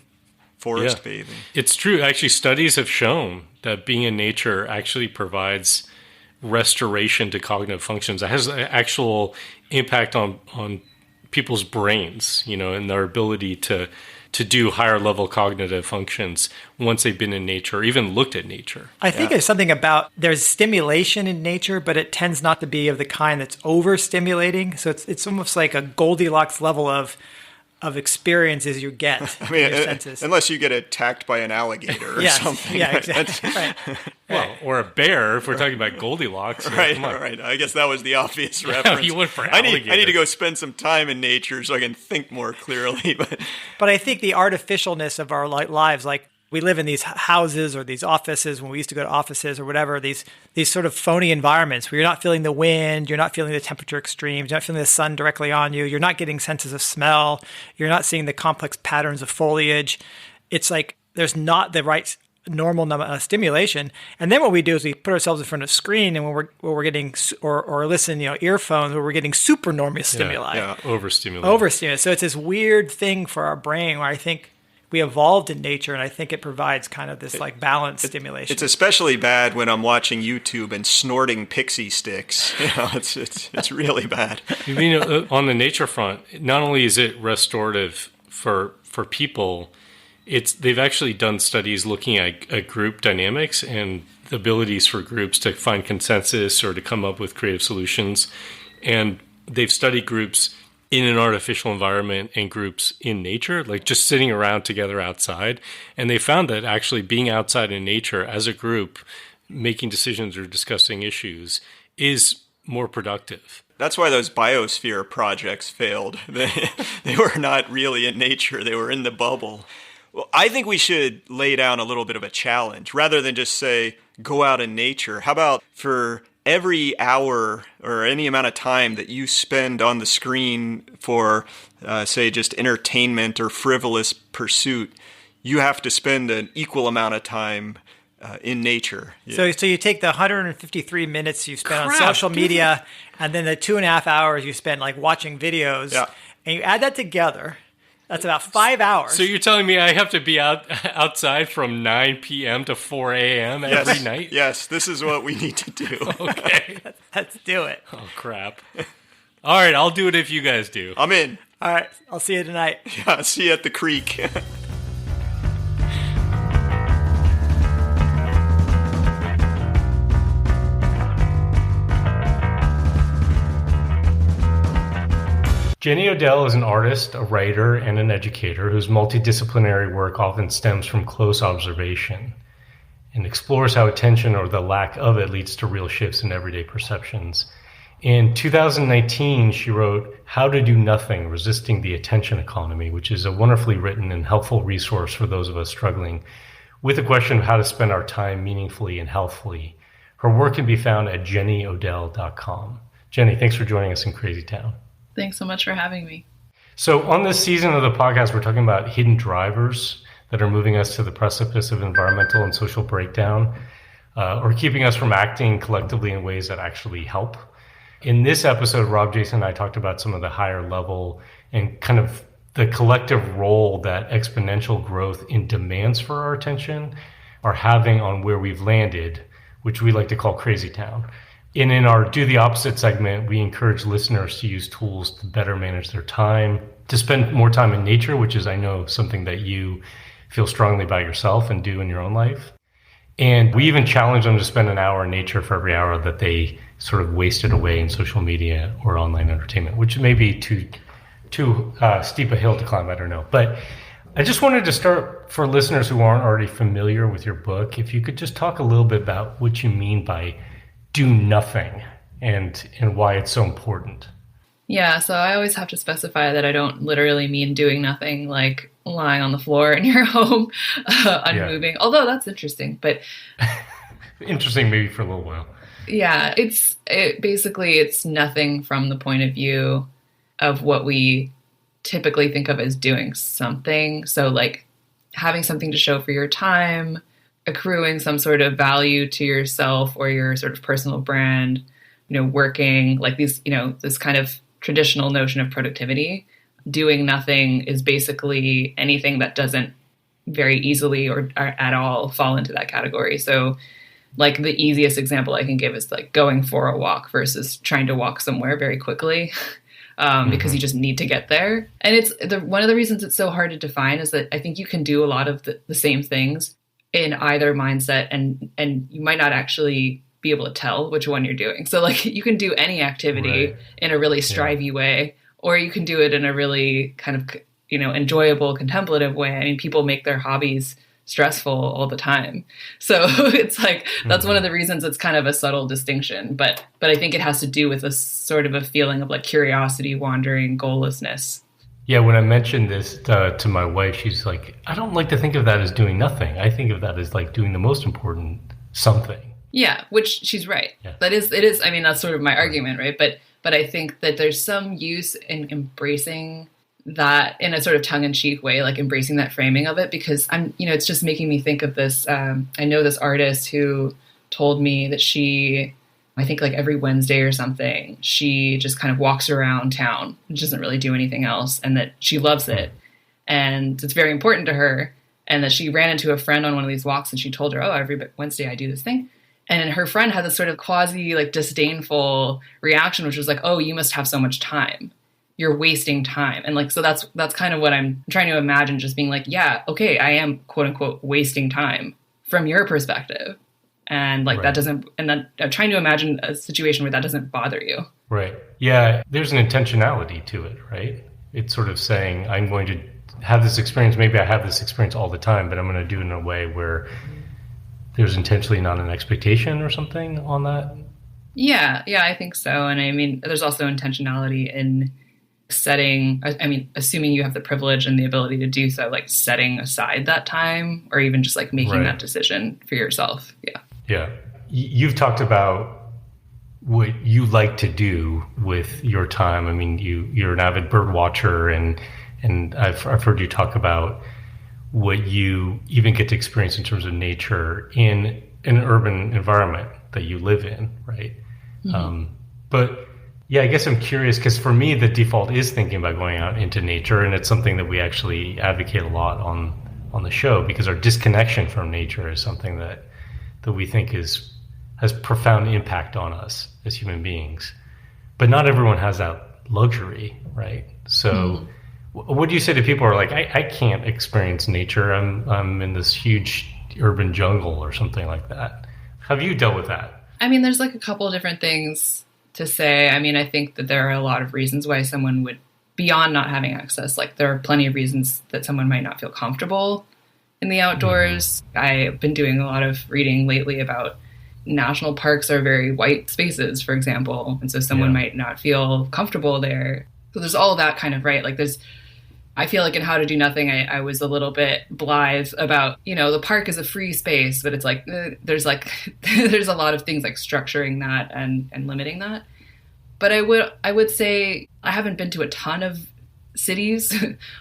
Bathing. It's true. Actually, studies have shown that being in nature actually provides restoration to cognitive functions. It has an actual impact on people's brains, and their ability to do higher level cognitive functions once they've been in nature or even looked at nature. I think there's something about there's stimulation in nature, but it tends not to be of the kind that's overstimulating. So it's almost like a Goldilocks level of experiences you get. I mean, unless you get attacked by an alligator or something. Yeah, exactly. Right. Well, or a bear, if we're talking about Goldilocks. Right. I guess that was the obvious reference. You went for alligator. I need to go spend some time in nature so I can think more clearly. But I think the artificialness of our lives, like we live in these houses or these offices when we used to go to offices or whatever, these sort of phony environments where you're not feeling the wind, you're not feeling the temperature extremes, you're not feeling the sun directly on you, you're not getting senses of smell, you're not seeing the complex patterns of foliage. It's like there's not the right normal stimulation. And then what we do is we put ourselves in front of a screen, and when we're getting or listen, earphones, where we're getting super normal stimuli. Yeah, overstimulated. So it's this weird thing for our brain where I think we evolved in nature, and I think it provides kind of this like balanced stimulation. It's especially bad when I'm watching YouTube and snorting pixie sticks. It's really bad. On the nature front, not only is it restorative for people, they've actually done studies looking at group dynamics and the abilities for groups to find consensus or to come up with creative solutions. And they've studied groups in an artificial environment and groups in nature, like just sitting around together outside. And they found that actually being outside in nature as a group, making decisions or discussing issues is more productive. That's why those biosphere projects failed. They were not really in nature. They were in the bubble. Well, I think we should lay down a little bit of a challenge rather than just say, go out in nature. How about for every hour or any amount of time that you spend on the screen for, say, just entertainment or frivolous pursuit, you have to spend an equal amount of time in nature. Yeah. So you take the 153 minutes you spent on social media and then the 2.5 hours you spent like watching videos, and you add that together. That's about 5 hours. So you're telling me I have to be outside from 9 p.m. to 4 a.m. every night? Yes, this is what we need to do. Okay. Let's do it. Oh, crap. All right, I'll do it if you guys do. I'm in. All right, I'll see you tonight. Yeah, see you at the creek. Jenny Odell is an artist, a writer, and an educator whose multidisciplinary work often stems from close observation and explores how attention or the lack of it leads to real shifts in everyday perceptions. In 2019, she wrote How to Do Nothing, Resisting the Attention Economy, which is a wonderfully written and helpful resource for those of us struggling with the question of how to spend our time meaningfully and healthfully. Her work can be found at jennyodell.com. Jenny, thanks for joining us in Crazy Town. Thanks so much for having me. So on this season of the podcast, we're talking about hidden drivers that are moving us to the precipice of environmental and social breakdown, or keeping us from acting collectively in ways that actually help. In this episode, Rob, Jason, and I talked about some of the higher level and kind of the collective role that exponential growth in demands for our attention are having on where we've landed, which we like to call Crazy Town. And in our Do the Opposite segment, we encourage listeners to use tools to better manage their time, to spend more time in nature, which is, I know, something that you feel strongly about yourself and do in your own life. And we even challenge them to spend an hour in nature for every hour that they sort of wasted away in social media or online entertainment, which may be too steep a hill to climb, I don't know. But I just wanted to start, for listeners who aren't already familiar with your book, if you could just talk a little bit about what you mean by do nothing and why it's so important. Yeah, so I always have to specify that I don't literally mean doing nothing, like lying on the floor in your home, unmoving. Yeah. Although that's interesting, but interesting maybe for a little while. Yeah, it's nothing from the point of view of what we typically think of as doing something. So like having something to show for your time, accruing some sort of value to yourself or your sort of personal brand, working like these, this kind of traditional notion of productivity. Doing nothing is basically anything that doesn't very easily or at all fall into that category. So like the easiest example I can give is like going for a walk versus trying to walk somewhere very quickly. because you just need to get there. And it's one of the reasons it's so hard to define is that I think you can do a lot of the same things in either mindset, and you might not actually be able to tell which one you're doing. So like you can do any activity in a really strivey way, or you can do it in a really kind of, enjoyable, contemplative way. I mean, people make their hobbies stressful all the time. So it's like, that's one of the reasons it's kind of a subtle distinction. But I think it has to do with a sort of a feeling of like curiosity, wandering, goallessness. Yeah, when I mentioned this to my wife, she's like, I don't like to think of that as doing nothing. I think of that as like doing the most important something. Yeah, which she's right. Yeah. It is. I mean, that's sort of my argument, right? But I think that there's some use in embracing that in a sort of tongue-in-cheek way, like embracing that framing of it, because it's just making me think of this. I know this artist who told me that she, I think like every Wednesday or something, she just kind of walks around town and doesn't really do anything else, and that she loves it. And it's very important to her. And that she ran into a friend on one of these walks and she told her, oh, every Wednesday I do this thing. And her friend had this sort of quasi like disdainful reaction, which was like, oh, you must have so much time. You're wasting time. And like, so that's kind of what I'm trying to imagine, just being like, yeah, okay, I am quote unquote wasting time from your perspective. And like that doesn't, and then I'm trying to imagine a situation where that doesn't bother you. Right. Yeah. There's an intentionality to it, right? It's sort of saying, I'm going to have this experience. Maybe I have this experience all the time, but I'm going to do it in a way where there's intentionally not an expectation or something on that. Yeah, I think so. And I mean, there's also intentionality in setting, assuming you have the privilege and the ability to do so, like setting aside that time, or even just like making that decision for yourself. Yeah. Yeah. You've talked about what you like to do with your time. I mean, you're an avid bird watcher, and I've heard you talk about what you even get to experience in terms of nature in an urban environment that you live in, right? But yeah, I guess I'm curious, because for me, the default is thinking about going out into nature, and it's something that we actually advocate a lot on the show, because our disconnection from nature is something that we think has profound impact on us as human beings. But not everyone has that luxury, right? So what do you say to people who are like, I can't experience nature. I'm in this huge urban jungle or something like that. Have you dealt with that? I mean, there's like a couple of different things to say. I mean, I think that there are a lot of reasons why someone would, beyond not having access, like there are plenty of reasons that someone might not feel comfortable in the outdoors. I've been doing a lot of reading lately about national parks are very white spaces, for example. And so someone might not feel comfortable there. So there's all of that kind of, right? Like I feel like in How to Do Nothing, I was a little bit blithe about, the park is a free space, but it's like, there's a lot of things like structuring that and limiting that. But I would say I haven't been to a ton of cities,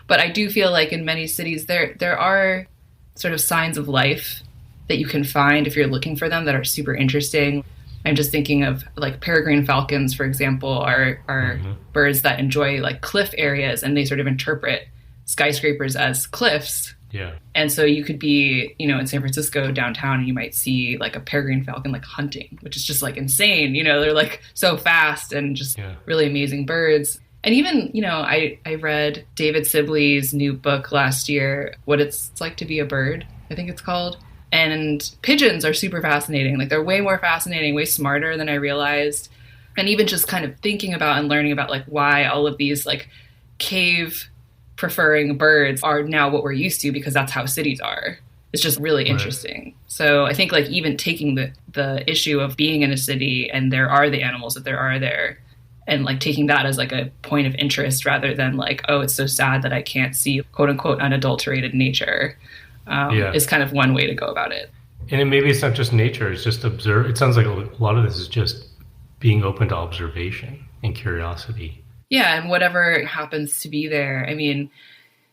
but I do feel like in many cities there are sort of signs of life that you can find if you're looking for them that are super interesting. I'm just thinking of like peregrine falcons, for example, are birds that enjoy like cliff areas, and they sort of interpret skyscrapers as cliffs. Yeah. And so you could be, in San Francisco downtown, and you might see like a peregrine falcon like hunting, which is just like insane. They're like so fast and just really amazing birds. And even, I read David Sibley's new book last year, What It's Like to Be a Bird, I think it's called. And pigeons are super fascinating. Like they're way more fascinating, way smarter than I realized. And even just kind of thinking about and learning about like why all of these like cave preferring birds are now what we're used to, because that's how cities are. It's just really interesting. So I think like even taking the issue of being in a city and there are the animals that there are there, and like taking that as like a point of interest rather than like, oh, it's so sad that I can't see quote unquote unadulterated nature. Is kind of one way to go about it. And maybe it's not just nature, it's just observe. It sounds like a lot of this is just being open to observation and curiosity. Yeah, and whatever happens to be there. I mean,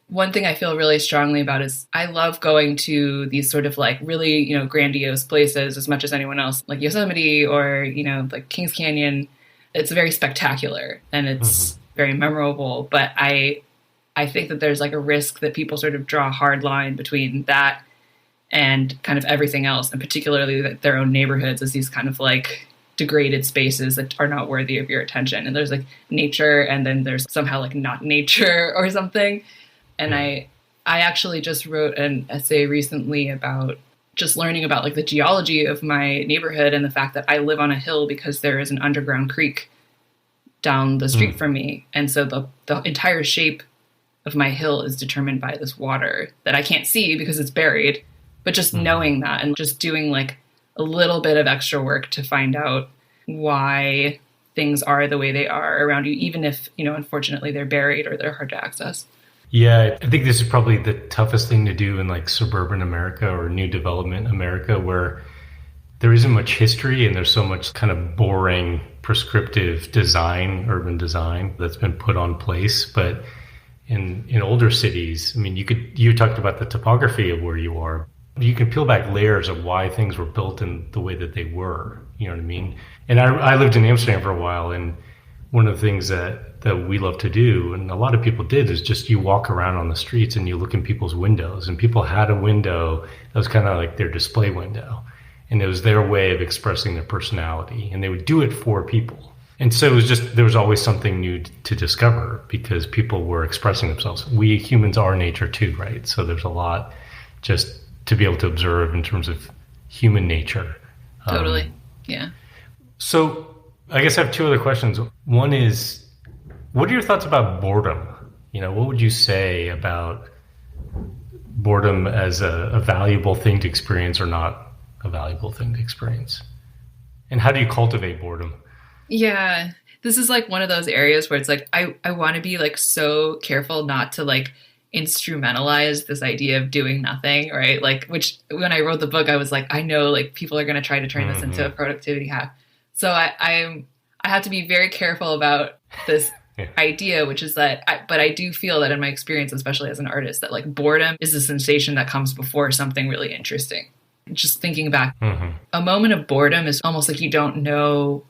one thing I feel really strongly about is I love going to these sort of like really, grandiose places as much as anyone else, like Yosemite or, like Kings Canyon. It's very spectacular and it's very memorable, but I think that there's like a risk that people sort of draw a hard line between that and kind of everything else, and particularly their own neighborhoods as these kind of like degraded spaces that are not worthy of your attention. And there's like nature, and then there's somehow like not nature or something. And I actually just wrote an essay recently about just learning about like the geology of my neighborhood and the fact that I live on a hill because there is an underground creek down the street from me. And so the entire shape of my hill is determined by this water that I can't see because it's buried. But just knowing that and just doing like a little bit of extra work to find out why things are the way they are around you, even if, you know, unfortunately they're buried or they're hard to access. Yeah, I think this is probably the toughest thing to do in like suburban America or new development America, where there isn't much history and there's so much kind of boring, prescriptive design, urban design that's been put on place. But in older cities, I mean, you talked about the topography of where you are. You can peel back layers of why things were built in the way that they were. You know what I mean? And I lived in Amsterdam for a while, and one of the things that we love to do, and a lot of people did, is just you walk around on the streets and you look in people's windows, and people had a window that was kind of like their display window, and it was their way of expressing their personality, and they would do it for people. And so it was just, there was always something new to discover because people were expressing themselves. We humans are nature too, right? So there's a lot just to be able to observe in terms of human nature. Totally. Yeah. So I guess I have two other questions. One is, what are your thoughts about boredom? You know, what would you say about boredom as a valuable thing to experience or not a valuable thing to experience? And how do you cultivate boredom? Yeah, this is like one of those areas where it's like, I want to be like so careful not to like instrumentalize this idea of doing nothing, right? Like, which when I wrote the book, I was like, I know like people are going to try to turn this into a productivity hack. So I have to be very careful about this idea, which is that, but I do feel that in my experience, especially as an artist, that like boredom is a sensation that comes before something really interesting. Just thinking back, a moment of boredom is almost like you don't know,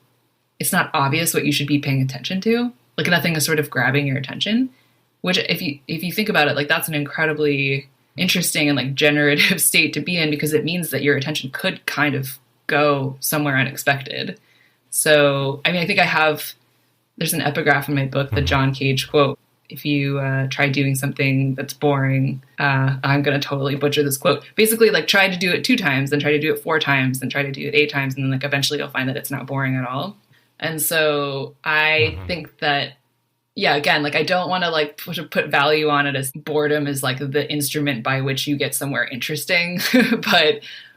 it's not obvious what you should be paying attention to. Like nothing is sort of grabbing your attention, which if you think about it, like that's an incredibly interesting and like generative state to be in, because it means that your attention could kind of go somewhere unexpected. So, I mean, I think there's an epigraph in my book, the John Cage quote. If you try doing something that's boring, I'm going to totally butcher this quote. Basically, like try to do it 2 times, then try to do it 4 times, then try to do it 8 times. And then like eventually you'll find that it's not boring at all. And so I think that, yeah, again, like I don't want to like put value on it as boredom is like the instrument by which you get somewhere interesting.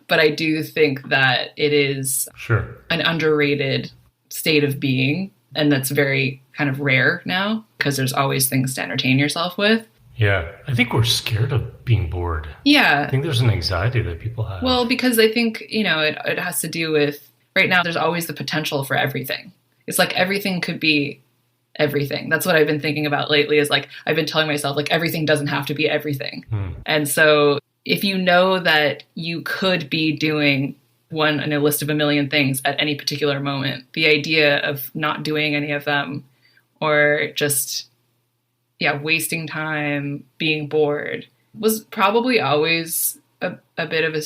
But I do think that it is an underrated state of being. And that's very kind of rare now because there's always things to entertain yourself with. Yeah. I think we're scared of being bored. Yeah. I think there's an anxiety that people have. Well, because I think, you know, it has to do with right now, there's always the potential for everything. It's like everything could be everything. That's what I've been thinking about lately is like, I've been telling myself like everything doesn't have to be everything. And so if you know that you could be doing one in a list of a million things at any particular moment, the idea of not doing any of them or just, wasting time, being bored was probably always a bit of a,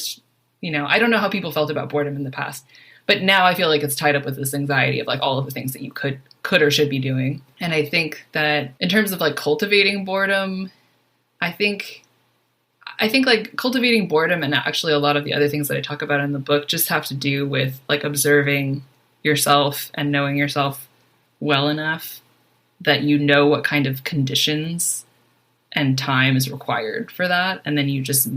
I don't know how people felt about boredom in the past, but now I feel like it's tied up with this anxiety of like all of the things that you could or should be doing. And I think that in terms of like cultivating boredom, I think like cultivating boredom and actually a lot of the other things that I talk about in the book just have to do with like observing yourself and knowing yourself well enough that you know what kind of conditions and time is required for that. And then you just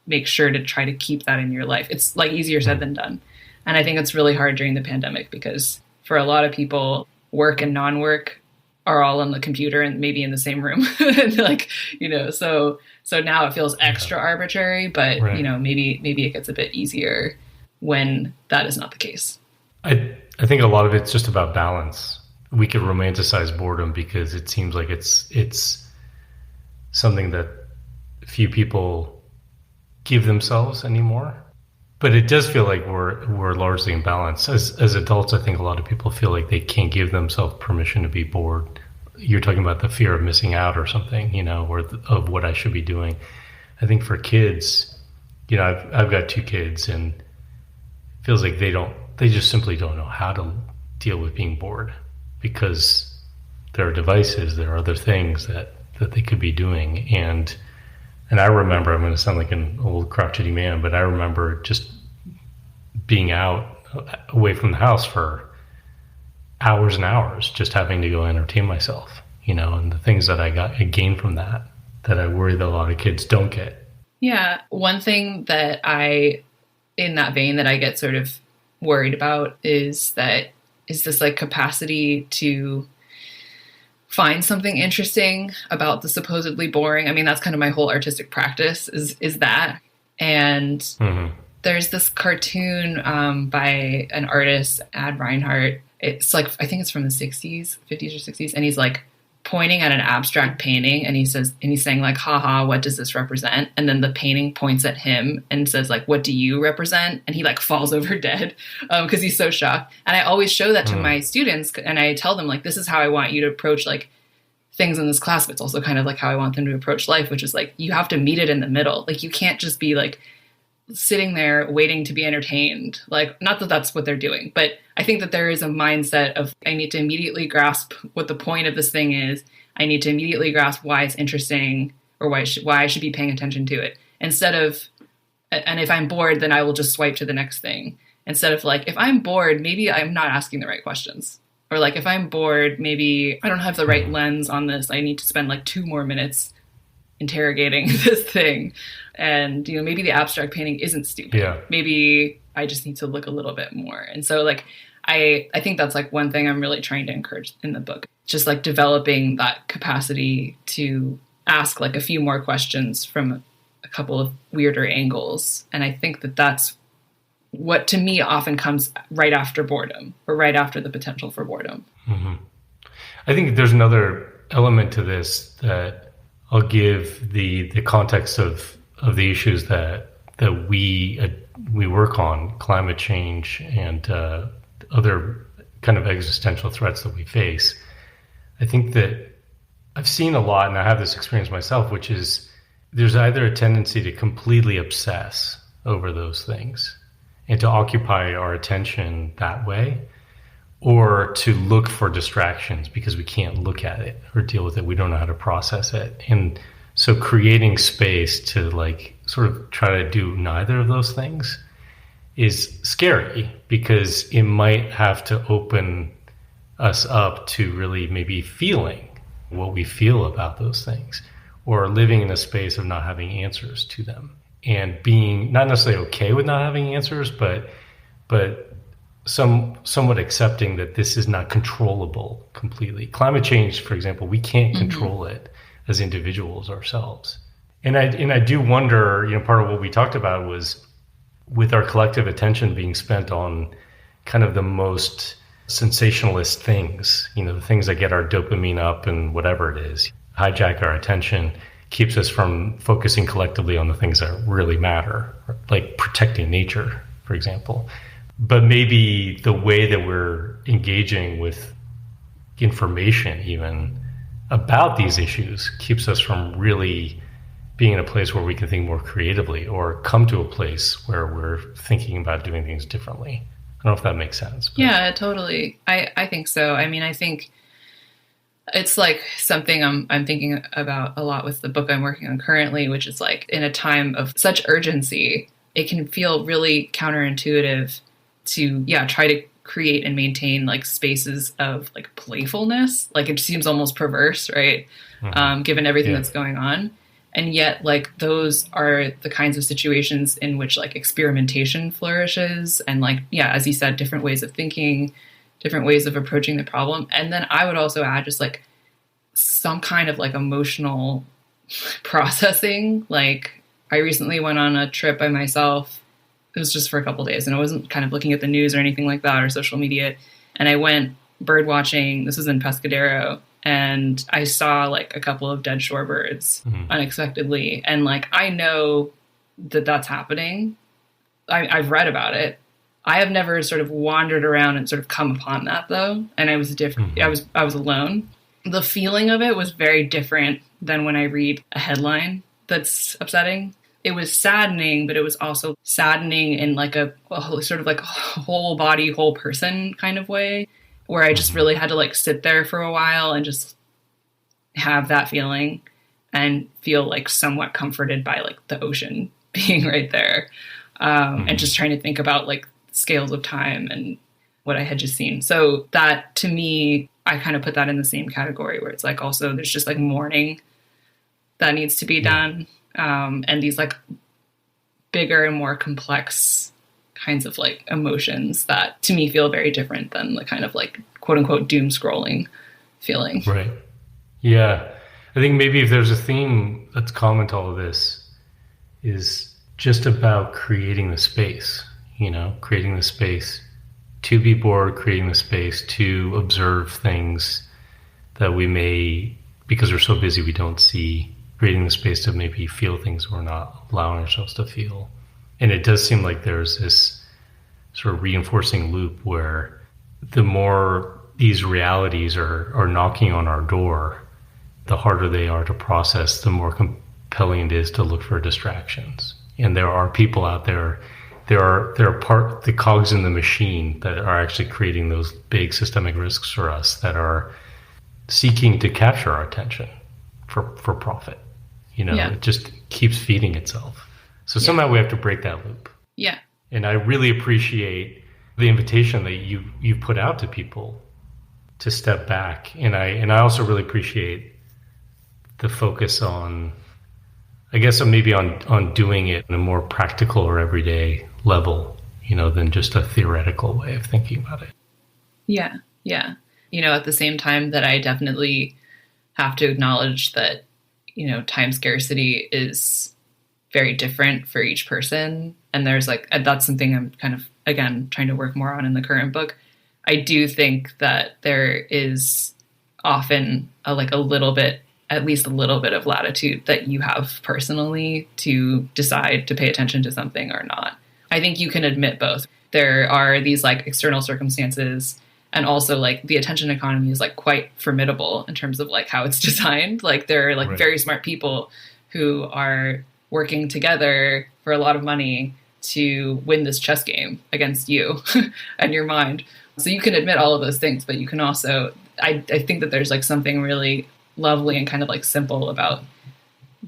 make sure to try to keep that in your life. It's like easier said than done. And I think it's really hard during the pandemic because for a lot of people, work and non-work are all on the computer and maybe in the same room. And like, so now it feels extra arbitrary, but maybe it gets a bit easier when that is not the case. I think a lot of it's just about balance. We could romanticize boredom because it seems like it's something that few people give themselves anymore. But it does feel like we're largely in balance. As adults, I think a lot of people feel like they can't give themselves permission to be bored. You're talking about the fear of missing out or something, or of what I should be doing. I think for kids, I've got 2 kids, and it feels like they don't they just simply don't know how to deal with being bored, because there are devices, there are other things that they could be doing. And I remember, I'm going to sound like an old crotchety man, but I remember just being out away from the house for hours and hours, just having to go entertain myself, and the things that I gained from that I worry that a lot of kids don't get. Yeah. One thing that in that vein that I get sort of worried about is this like capacity to find something interesting about the supposedly boring. I mean, that's kind of my whole artistic practice is that. And there's this cartoon by an artist, Ad Reinhardt. It's like, I think it's from the 50s or 60s. And he's like pointing at an abstract painting, and he's saying like, haha, what does this represent? And then the painting points at him and says like, what do you represent? And he like falls over dead because he's so shocked. And I always show that to my students, and I tell them like, this is how I want you to approach like things in this class, but it's also kind of like how I want them to approach life, which is like, you have to meet it in the middle. Like, you can't just be like sitting there waiting to be entertained. Like, not that that's what they're doing, but I think that there is a mindset of, I need to immediately grasp what the point of this thing is. I need to immediately grasp why it's interesting, or why I should be paying attention to it, instead of, and if I'm bored, then I will just swipe to the next thing. Instead of like, if I'm bored, maybe I'm not asking the right questions. Or like, if I'm bored, maybe I don't have the right lens on this. I need to spend like 2 more minutes interrogating this thing. And, maybe the abstract painting isn't stupid. Yeah. Maybe I just need to look a little bit more. And so like, I think that's like one thing I'm really trying to encourage in the book, just like developing that capacity to ask like a few more questions from a couple of weirder angles. And I think that that's what to me often comes right after boredom, or right after the potential for boredom. Mm-hmm. I think there's another element to this that I'll give the context of the issues that we work on, climate change and other kind of existential threats that we face. I think that I've seen a lot, and I have this experience myself, which is there's either a tendency to completely obsess over those things and to occupy our attention that way, or to look for distractions because we can't look at it or deal with it. We don't know how to process it. And so creating space to like sort of try to do neither of those things is scary, because it might have to open us up to really maybe feeling what we feel about those things, or living in a space of not having answers to them, and being not necessarily okay with not having answers, but somewhat accepting that this is not controllable completely. Climate change, for example, we can't control it as individuals ourselves. And I do wonder, part of what we talked about was, with our collective attention being spent on kind of the most sensationalist things, the things that get our dopamine up and whatever it is, hijack our attention, keeps us from focusing collectively on the things that really matter, like protecting nature, for example. But maybe the way that we're engaging with information even about these issues keeps us from really being in a place where we can think more creatively, or come to a place where we're thinking about doing things differently. I don't know if that makes sense. But. Yeah, totally. I think so. I mean, I think it's like something I'm thinking about a lot with the book I'm working on currently, which is like, in a time of such urgency, it can feel really counterintuitive to, try to create and maintain like spaces of like playfulness. Like, it seems almost perverse, right? Given everything that's going on. And yet, like, those are the kinds of situations in which like experimentation flourishes, and like, as you said, different ways of thinking, different ways of approaching the problem. And then I would also add just like some kind of like emotional processing. Like, I recently went on a trip by myself. It was just for a couple of days, and I wasn't kind of looking at the news or anything like that, or social media. And I went bird watching. This was in Pescadero. And I saw like a couple of dead shorebirds unexpectedly. And like, I know that that's happening. I've read about it. I have never sort of wandered around and sort of come upon that though. And I was different. I was alone. The feeling of it was very different than when I read a headline that's upsetting. it was saddening, but it was also saddening in like a sort of like a whole body, whole person kind of way, where I just really had to like sit there for a while and just have that feeling and feel like somewhat comforted by like the ocean being right there. And just trying to think about like scales of time and what I had just seen. So that to me, I kind of put that in the same category where it's like also there's just like mourning that needs to be done. And these like bigger and more complex kinds of like emotions that to me feel very different than the kind of like quote unquote doom scrolling feeling. Right. Yeah. I think maybe if there's a theme that's common to all of this is just about creating the space, creating the space to be bored, creating the space to observe things that we may, because we're so busy, we don't see, creating the space to maybe feel things we're not allowing ourselves to feel. And it does seem like there's this sort of reinforcing loop where the more these realities are knocking on our door, the harder they are to process, the more compelling it is to look for distractions. And there are people out there, there are the cogs in the machine that are actually creating those big systemic risks for us that are seeking to capture our attention for profit. It just keeps feeding itself. So somehow we have to break that loop. Yeah. And I really appreciate the invitation that you put out to people to step back. And I also really appreciate the focus on, I guess maybe on doing it in a more practical or everyday level, than just a theoretical way of thinking about it. Yeah. Yeah. At the same time that I definitely have to acknowledge that, time scarcity is very different for each person. And there's that's something I'm kind of, again, trying to work more on in the current book. I do think that there is often at least a little bit of latitude that you have personally to decide to pay attention to something or not. I think you can admit both. There are these like external circumstances, and also like the attention economy is like quite formidable in terms of like how it's designed. Like there are like very smart people who are working together for a lot of money to win this chess game against you and your mind. So you can admit all of those things, but you can also, I think that there's like something really lovely and kind of like simple about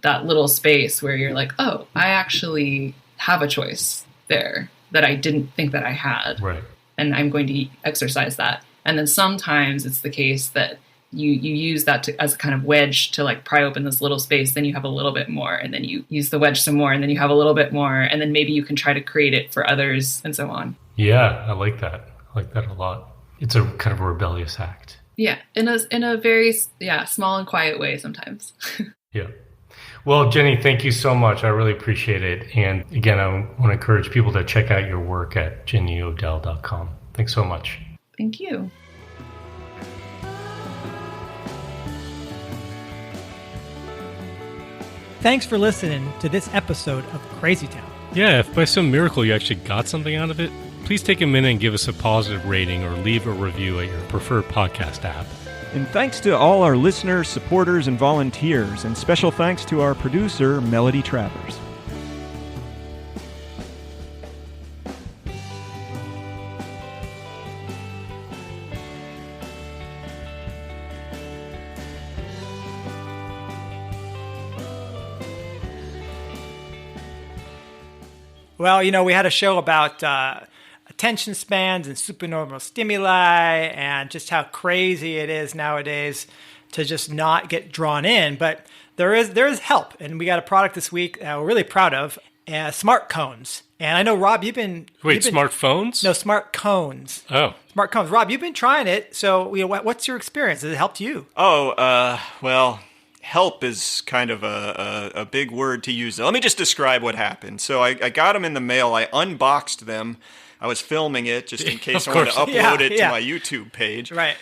that little space where you're like, oh, I actually have a choice there that I didn't think that I had. Right. And I'm going to exercise that. And then sometimes it's the case that you use that as a kind of wedge to like pry open this little space. Then you have a little bit more, and then you use the wedge some more, and then you have a little bit more, and then maybe you can try to create it for others and so on. Yeah, I like that. I like that a lot. It's a kind of a rebellious act. Yeah, in a very small and quiet way sometimes. Yeah. Well, Jenny, thank you so much. I really appreciate it. And again, I want to encourage people to check out your work at jennyodell.com. Thanks so much. Thank you. Thanks for listening to this episode of Crazy Town. Yeah, if by some miracle you actually got something out of it, please take a minute and give us a positive rating or leave a review at your preferred podcast app. And thanks to all our listeners, supporters, and volunteers. And special thanks to our producer, Melody Travers. Well, we had a show about attention spans and supernormal stimuli and just how crazy it is nowadays to just not get drawn in. But there is help, and we got a product this week we're really proud of, smart cones. And I know, Rob, you've been... Smartphones? No, smart cones. Oh. Smart cones. Rob, you've been trying it, so what's your experience? Has it helped you? Well, help is kind of a big word to use. Let me just describe what happened. So I got them in the mail. I unboxed them. I was filming it just in case I wanted to upload it to my YouTube page. Right.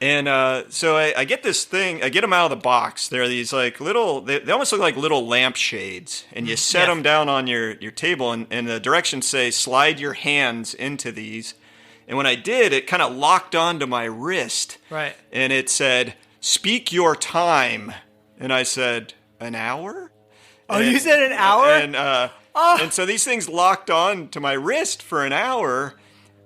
And so I get this thing. I get them out of the box. They're these like little. They almost look like little lampshades, and you set them down on your table, and the directions say slide your hands into these. And when I did, it kind of locked onto my wrist. Right. And it said, "Speak your time." And I said, "An hour?" Oh, you said an hour? And so these things locked on to my wrist for an hour.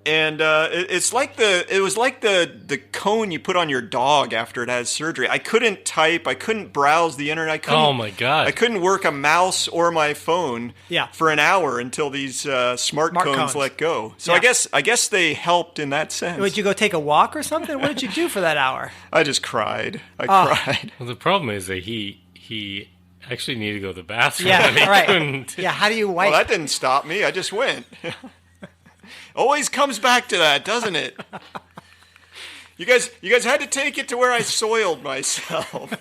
And it was like the cone you put on your dog after it has surgery. I couldn't type. I couldn't browse the internet. Oh my God! I couldn't work a mouse or my phone for an hour until these smart cones let go. So I guess they helped in that sense. Would you go take a walk or something? What did you do for that hour? I just cried. I cried. Well, the problem is that he actually needed to go to the bathroom. Yeah, right. Yeah, how do you wipe? Well, that didn't stop me. I just went. Always comes back to that, doesn't it? You guys had to take it to where I soiled myself.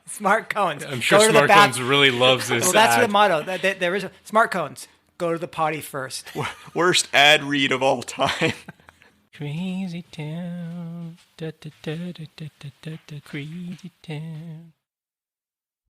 Smart cones. I'm sure Smart Cones really loves this. Well, that's the motto. There is Smart Cones. Go to the potty first. Worst ad read of all time. Crazy town. Da, da, da, da, da, da, da, crazy town.